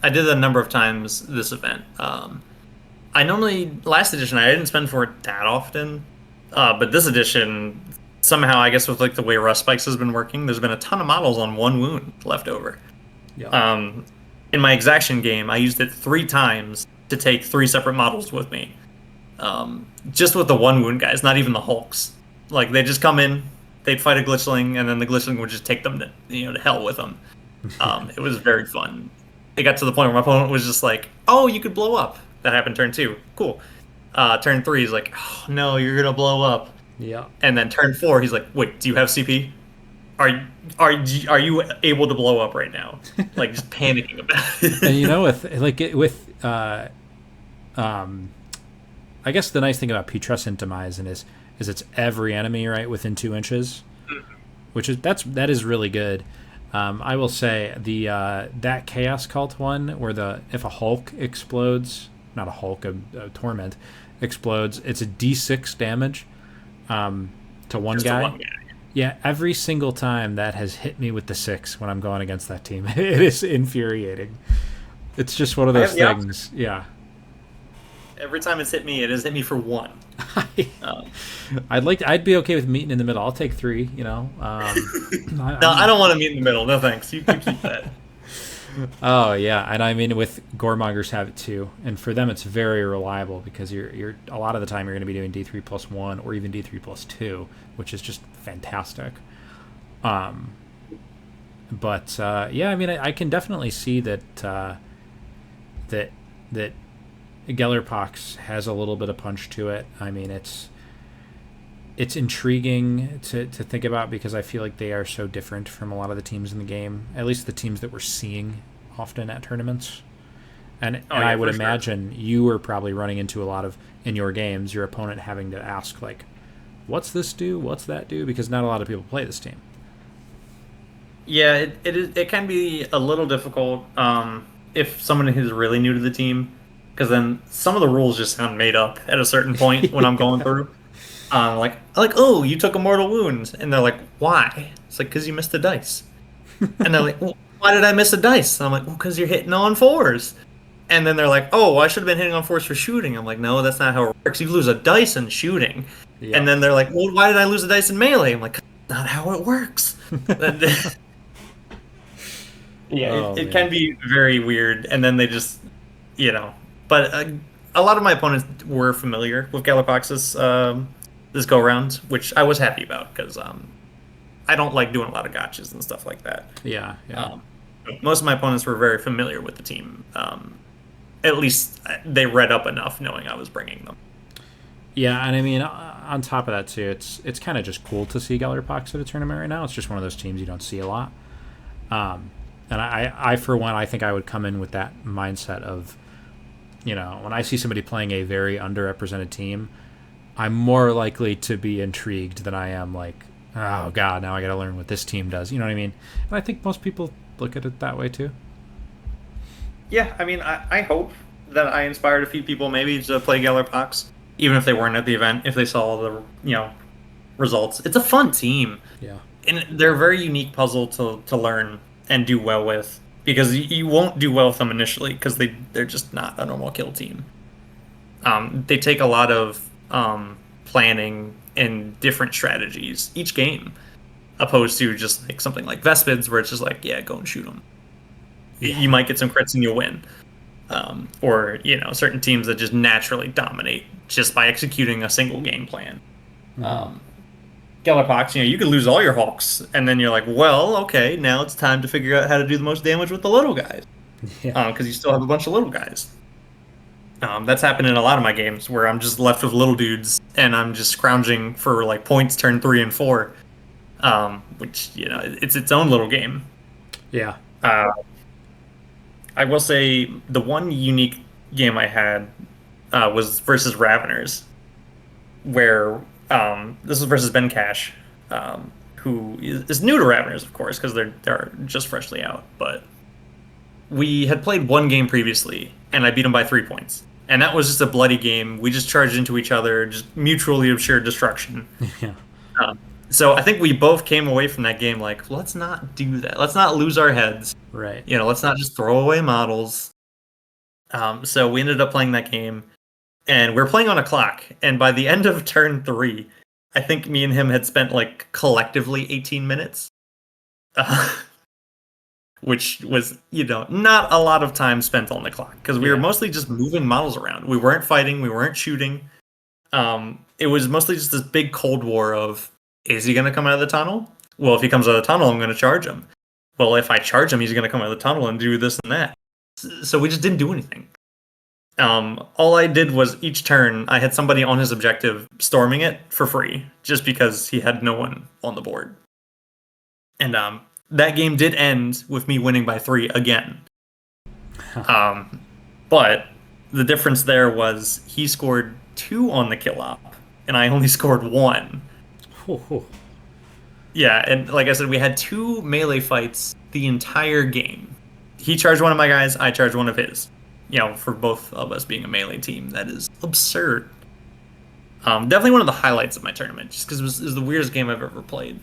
Speaker 3: I did that a number of times this event. I normally last edition I didn't spend for it that often, but this edition somehow, I guess with like the way Rust Spikes has been working, there's been a ton of models on 1 wound left over.
Speaker 2: Yeah.
Speaker 3: In my exaction game, I used it 3 times to take 3 separate models with me. Just with the 1 wound guys, not even the Hulks. Like they just come in, they'd fight a Glitchling, and then the Glitchling would just take them to hell with them. It was very fun. It got to the point where my opponent was just like, "Oh, you could blow up." That happened turn 2. Cool. Turn 3, he's like, "Oh no, you're gonna blow up."
Speaker 2: Yeah.
Speaker 3: And then turn 4, he's like, "Wait, do you have CP? Are you able to blow up right now?" Like just panicking about it.
Speaker 2: And I guess the nice thing about Putrescent Demise is it's every enemy right within 2 inches, which is that is really good. I will say that Chaos Cult one where if a Hulk explodes, not a Hulk, a Torment explodes, it's a D6 damage to one guy. Yeah, every single time that has hit me with the 6 when I'm going against that team. It is infuriating. It's just one of those things. Yeah.
Speaker 3: Every time it's hit me, it has hit me for 1.
Speaker 2: I'd be okay with meeting in the middle. I'll take 3.
Speaker 3: No, I don't want to meet in the middle. No thanks. You can keep that.
Speaker 2: Oh yeah, and I mean with Goremongers have it too, and for them it's very reliable because you're a lot of the time you're going to be doing D3+1 or even D3+2, which is just fantastic. But yeah, I mean I can definitely see that Gellerpox has a little bit of punch to it. I mean it's intriguing to think about because I feel like they are so different from a lot of the teams in the game, at least the teams that we're seeing often at tournaments. And I would imagine you were probably running into a lot of, in your games, your opponent having to ask, like, what's this do? What's that do? Because not a lot of people play this team.
Speaker 3: Yeah, it can be a little difficult if someone is really new to the team, because then some of the rules just sound made up at a certain point when I'm going through. Like, oh, you took a mortal wound, and they're like, why? It's like, because you missed a dice, and they're like, well, why did I miss a dice? And I'm like, well, because you're hitting on fours. And then they're like, oh, I should have been hitting on fours for shooting. I'm like, no, that's not how it works. You lose a dice in shooting. Yeah. And then they're like, well, why did I lose a dice in melee? I'm like, that's not how it works. Yeah, it can be very weird. And then they just, But a lot of my opponents were familiar with Galapaxis this go-around, which I was happy about because I don't like doing a lot of gotchas and stuff like that.
Speaker 2: Yeah.
Speaker 3: Most of my opponents were very familiar with the team. At least they read up enough knowing I was bringing them.
Speaker 2: Yeah, and I mean, on top of that too, it's kind of just cool to see Galapaxis at a tournament right now. It's just one of those teams you don't see a lot. And I for one, I think I would come in with that mindset of, when I see somebody playing a very underrepresented team, I'm more likely to be intrigued than I am like, oh god, now I got to learn what this team does. You know what I mean? And I think most people look at it that way too.
Speaker 3: Yeah, I mean, I hope that I inspired a few people maybe to play Galapaxis, even if they weren't at the event, if they saw the results. It's a fun team.
Speaker 2: Yeah.
Speaker 3: And they're a very unique puzzle to learn and do well with, because you won't do well with them initially because they're just not a normal kill team. They take a lot of planning and different strategies each game, opposed to just like something like Vespids where it's just like, yeah, go and shoot them. Yeah. You might get some crits and you'll win. Or, certain teams that just naturally dominate just by executing a single game plan. Galapaxis, you could lose all your Hawks, and then you're like, well, okay, now it's time to figure out how to do the most damage with the little guys.
Speaker 2: Yeah.
Speaker 3: Because you still have a bunch of little guys. That's happened in a lot of my games where I'm just left with little dudes, and I'm just scrounging for like points turn 3 and 4, which, it's its own little game.
Speaker 2: Yeah.
Speaker 3: I will say the one unique game I had was versus Raveners, where this was versus Ben Cash, who is new to Raveners, of course, because they're just freshly out. But we had played one game previously, and I beat him by 3 points. And that was just a bloody game. We just charged into each other, just mutually assured destruction.
Speaker 2: Yeah.
Speaker 3: So I think we both came away from that game like, let's not do that. Let's not lose our heads.
Speaker 2: Right.
Speaker 3: Let's not just throw away models. So we ended up playing that game, and we're playing on a clock. And by the end of turn 3, I think me and him had spent like collectively 18 minutes, which was, not a lot of time spent on the clock because we were mostly just moving models around. We weren't fighting. We weren't shooting. It was mostly just this big Cold War of, is he going to come out of the tunnel? Well, if he comes out of the tunnel, I'm going to charge him. Well, if I charge him, he's going to come out of the tunnel and do this and that. So we just didn't do anything. All I did was each turn, I had somebody on his objective storming it for free, just because he had no one on the board. And that game did end with me winning by 3 again. But the difference there was he scored 2 on the Killop, and I only scored 1. Yeah, and like I said, we had 2 melee fights the entire game. He charged one of my guys, I charged one of his. For both of us being a melee team, that is absurd. Definitely one of the highlights of my tournament, just because it was the weirdest game I've ever played.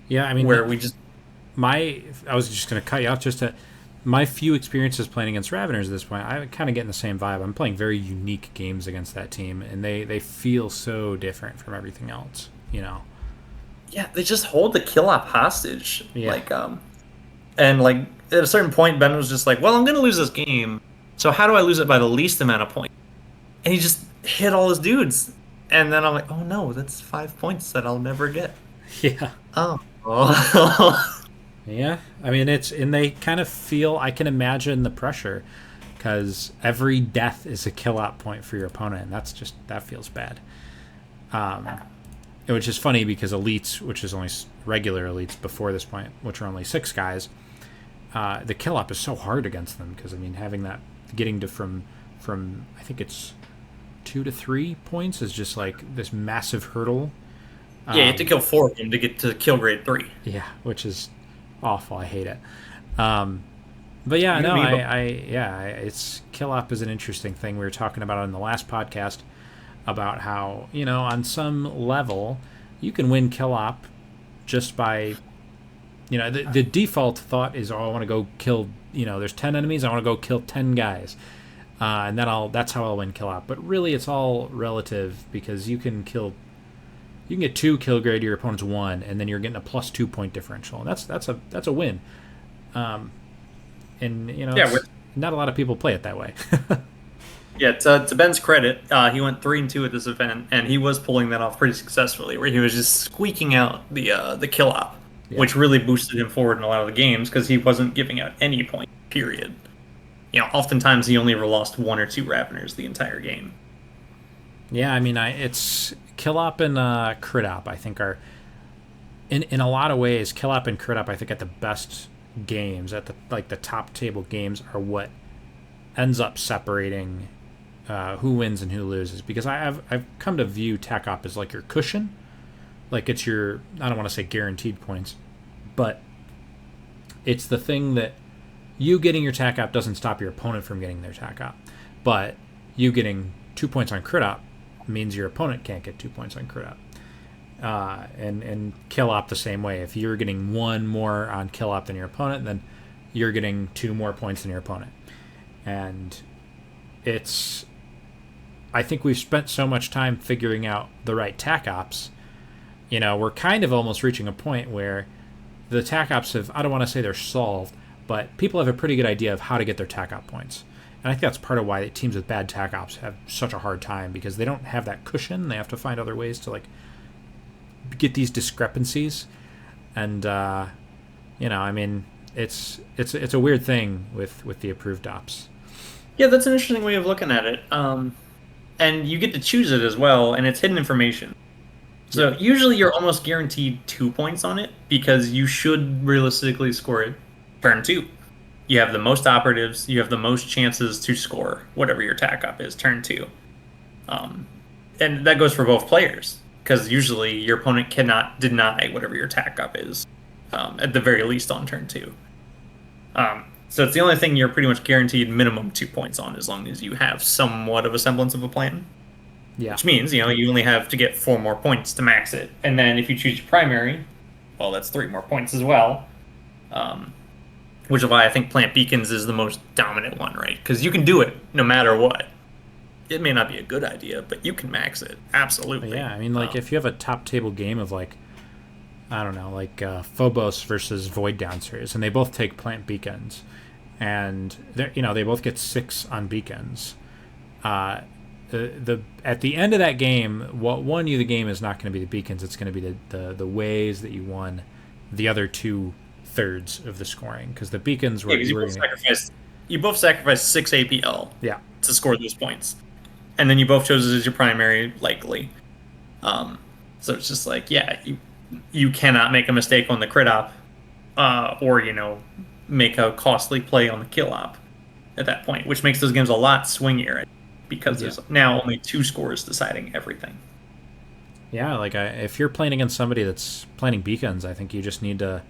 Speaker 2: Yeah, I mean,
Speaker 3: where we just...
Speaker 2: I was just going to cut you off just to... My few experiences playing against Raveners at this point, I'm kind of getting the same vibe. I'm playing very unique games against that team, and they feel so different from everything else,
Speaker 3: Yeah, they just hold the Killop hostage.
Speaker 2: Yeah.
Speaker 3: And like at a certain point, Ben was just like, well, I'm going to lose this game, so how do I lose it by the least amount of points? And he just hit all his dudes. And then I'm like, oh no, that's 5 points that I'll never get.
Speaker 2: Yeah.
Speaker 3: Oh.
Speaker 2: Yeah, I mean, and they kind of feel, I can imagine the pressure, because every death is a kill-out point for your opponent, and that feels bad. which is funny because elites, which is only regular elites before this point, which are only 6 guys, the Killop is so hard against them because I mean having that getting to from I think it's 2 to 3 points is just like this massive hurdle.
Speaker 3: Yeah, you have to kill 4 of them to get to kill grade 3.
Speaker 2: Yeah, which is awful. I hate it. But yeah, no, it's Killop is an interesting thing. We were talking about it in the last podcast about how, you know, on some level you can win Killop just by, you know, the default thought is, oh, I want to go kill, you know, there's 10 enemies, I want to go kill 10 guys. And that's how I'll win Killop. But really it's all relative because you can get 2 kill grade to your opponent's 1, and then you're getting a plus 2 point differential. And that's a win. And you know, not a lot of people play it that way.
Speaker 3: Yeah, to Ben's credit, he went 3-2 at this event, and he was pulling that off pretty successfully, where he was just squeaking out the Killop, which really boosted him forward in a lot of the games because he wasn't giving out any point. Period. You know, oftentimes he only ever lost 1 or 2 Raveners the entire game.
Speaker 2: Yeah, I mean, it's Killop and Crit Op, I think, are in a lot of ways. Killop and Crit Op, I think, at the best games, at the top table games, are what ends up separating who wins and who loses. Because I've come to view Tack Op as like your cushion, like it's your, I don't want to say guaranteed points, but it's the thing that you getting your Tack Op doesn't stop your opponent from getting their Tack Op, but you getting 2 points on Crit Op means your opponent can't get 2 points on Crit Op. And Killop the same way. If you're getting 1 more on Killop than your opponent, then you're getting 2 more points than your opponent. And I think we've spent so much time figuring out the right Tack Ops. You know, we're kind of almost reaching a point where the Tack Ops have, I don't want to say they're solved, but people have a pretty good idea of how to get their Tack Op points. And I think that's part of why teams with bad Tack Ops have such a hard time, because they don't have that cushion. They have to find other ways to, like, get these discrepancies. And, you know, I mean, it's a weird thing with the approved ops.
Speaker 3: Yeah, that's an interesting way of looking at it. And you get to choose it as well, and it's hidden information. So usually you're almost guaranteed 2 points on it, because you should realistically score it turn 2. You have the most operatives, you have the most chances to score whatever your Tack Op is turn 2. And that goes for both players, because usually your opponent cannot deny whatever your Tack Op is, at the very least on turn 2. So it's the only thing you're pretty much guaranteed minimum 2 points on, as long as you have somewhat of a semblance of a plan.
Speaker 2: Yeah.
Speaker 3: Which means, you know, you only have to get 4 more points to max it. And then if you choose your primary, well, that's 3 more points as well. Which is why I think Plant Beacons is the most dominant one, right? Because you can do it no matter what. It may not be a good idea, but you can max it. Absolutely.
Speaker 2: Yeah, I mean, like, if you have a top table game of, like, I don't know, like Phobos versus Void Dancers, and they both take Plant Beacons, and you know, they both get 6 on beacons. At the end of that game, what won you the game is not going to be the beacons. It's going to be the ways that you won the other 2/3 of the scoring, because the beacons were.
Speaker 3: Yeah, you both sacrificed 6 APL.
Speaker 2: Yeah.
Speaker 3: To score those points, and then you both chose it as your primary, likely. So it's just like, yeah, you cannot make a mistake on the Crit Op, or, you know, make a costly play on the Kill Op at that point, which makes those games a lot swingier, because there's now only 2 scores deciding everything.
Speaker 2: Yeah, like if you're playing against somebody that's planning beacons, I think you just need to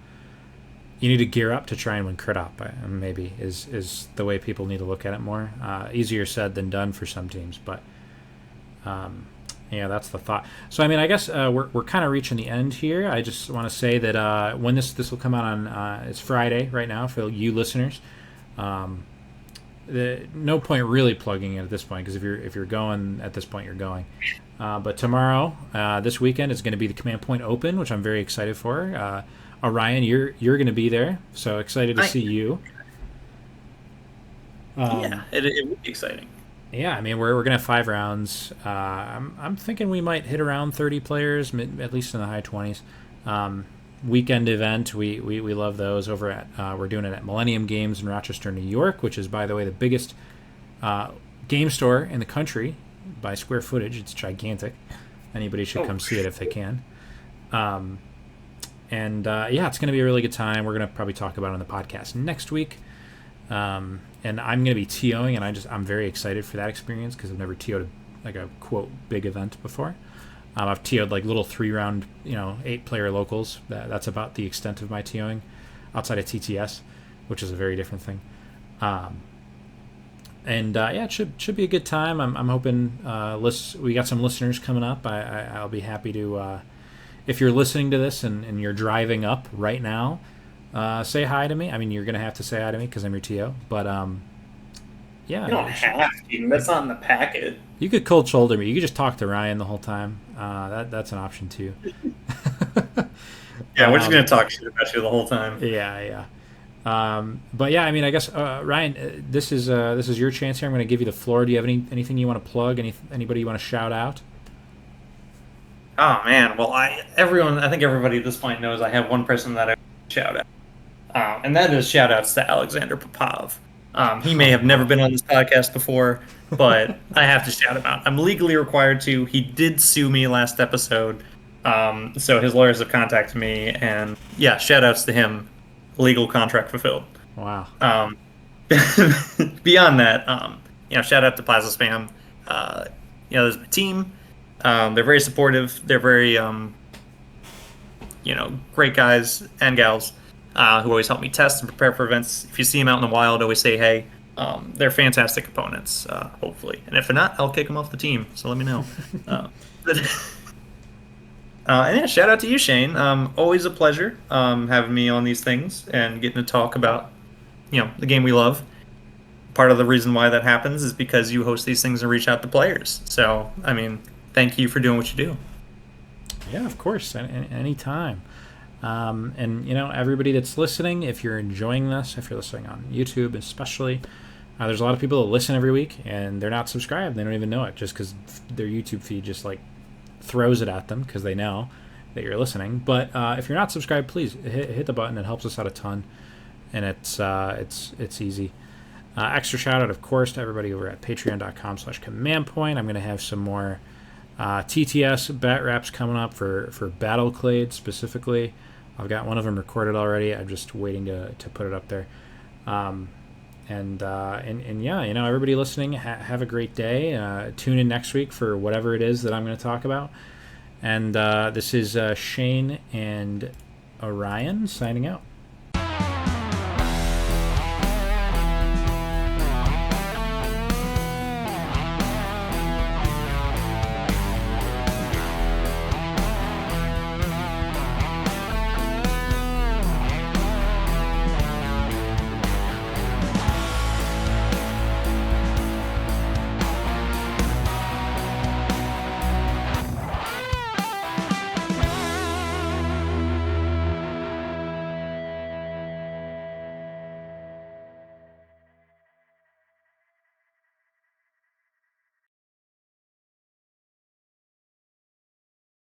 Speaker 2: gear up to try and win Crit Op. Maybe is the way people need to look at it more. Easier said than done for some teams, but yeah, that's the thought. So I mean, I guess we're kind of reaching the end here. I just want to say that when this will come out on it's Friday right now for you listeners. No point really plugging it at this point, because if you're going at this point, you're going. But tomorrow, this weekend, is going to be the Command Point Open, which I'm very excited for. Rion, you're going to be there, so excited to see you.
Speaker 3: Yeah, it would be exciting.
Speaker 2: Yeah, I mean, we're going to have 5 rounds. I'm thinking we might hit around 30 players, at least in the high 20s. Weekend event, we love those. Over at we're doing it at Millennium Games in Rochester, New York, which is, by the way, the biggest game store in the country by square footage. It's gigantic. Anybody should come see it if they can. Yeah, it's going to be a really good time. We're going to probably talk about it on the podcast next week. And I'm going to be TOing, and I'm very excited for that experience because I've never TO'd like a quote big event before. I've TO'd like little 3-round, 8-player locals. That's about the extent of my TOing outside of TTS, which is a very different thing. It should be a good time. I'm hoping we got some listeners coming up. I'll be happy to, if you're listening to this and you're driving up right now, say hi to me. I mean, you're gonna have to say hi to me because I'm your TO. But yeah,
Speaker 3: you don't have to. That's not in the packet.
Speaker 2: You could cold shoulder me. You could just talk to Ryan the whole time. That's an option too.
Speaker 3: Yeah, we're just gonna talk shit about you the whole time.
Speaker 2: Yeah. But yeah, I mean, I guess Ryan, this is your chance here. I'm going to give you the floor. Do you have anything you want to plug? Anybody you want to shout out?
Speaker 3: Oh man, well, I think everybody at this point knows I have one person that I shout out, and that is shout outs to Alexander Popov. He may have never been on this podcast before, but I have to shout him out. I'm legally required to. He did sue me last episode, so his lawyers have contacted me, and yeah, shout outs to him. Legal contract fulfilled.
Speaker 2: Wow.
Speaker 3: Beyond that, shout out to Plaza Spam. There's my team. They're very supportive. They're very, great guys and gals who always help me test and prepare for events. If you see them out in the wild, always say hey. They're fantastic opponents, hopefully. And if they're not, I'll kick them off the team. So let me know. Shout out to you, Shane. Always a pleasure having me on these things and getting to talk about, the game we love. Part of the reason why that happens is because you host these things and reach out to players. So, I mean, thank you for doing what you do.
Speaker 2: Yeah, of course, anytime. Everybody that's listening, if you're enjoying this, if you're listening on YouTube especially, there's a lot of people that listen every week and they're not subscribed. They don't even know it just because their YouTube feed just throws it at them because they know that you're listening. But if you're not subscribed, please hit the button. It helps us out a ton, and it's easy. Extra shout out, of course, to everybody over at patreon.com/commandpoint. I'm going to have some more TTS bat raps coming up for Battle Clade specifically. I've got one of them recorded already. I'm just waiting to put it up there. Everybody listening, have a great day. Tune in next week for whatever it is that I'm going to talk about. And this is Shane and Orion signing out.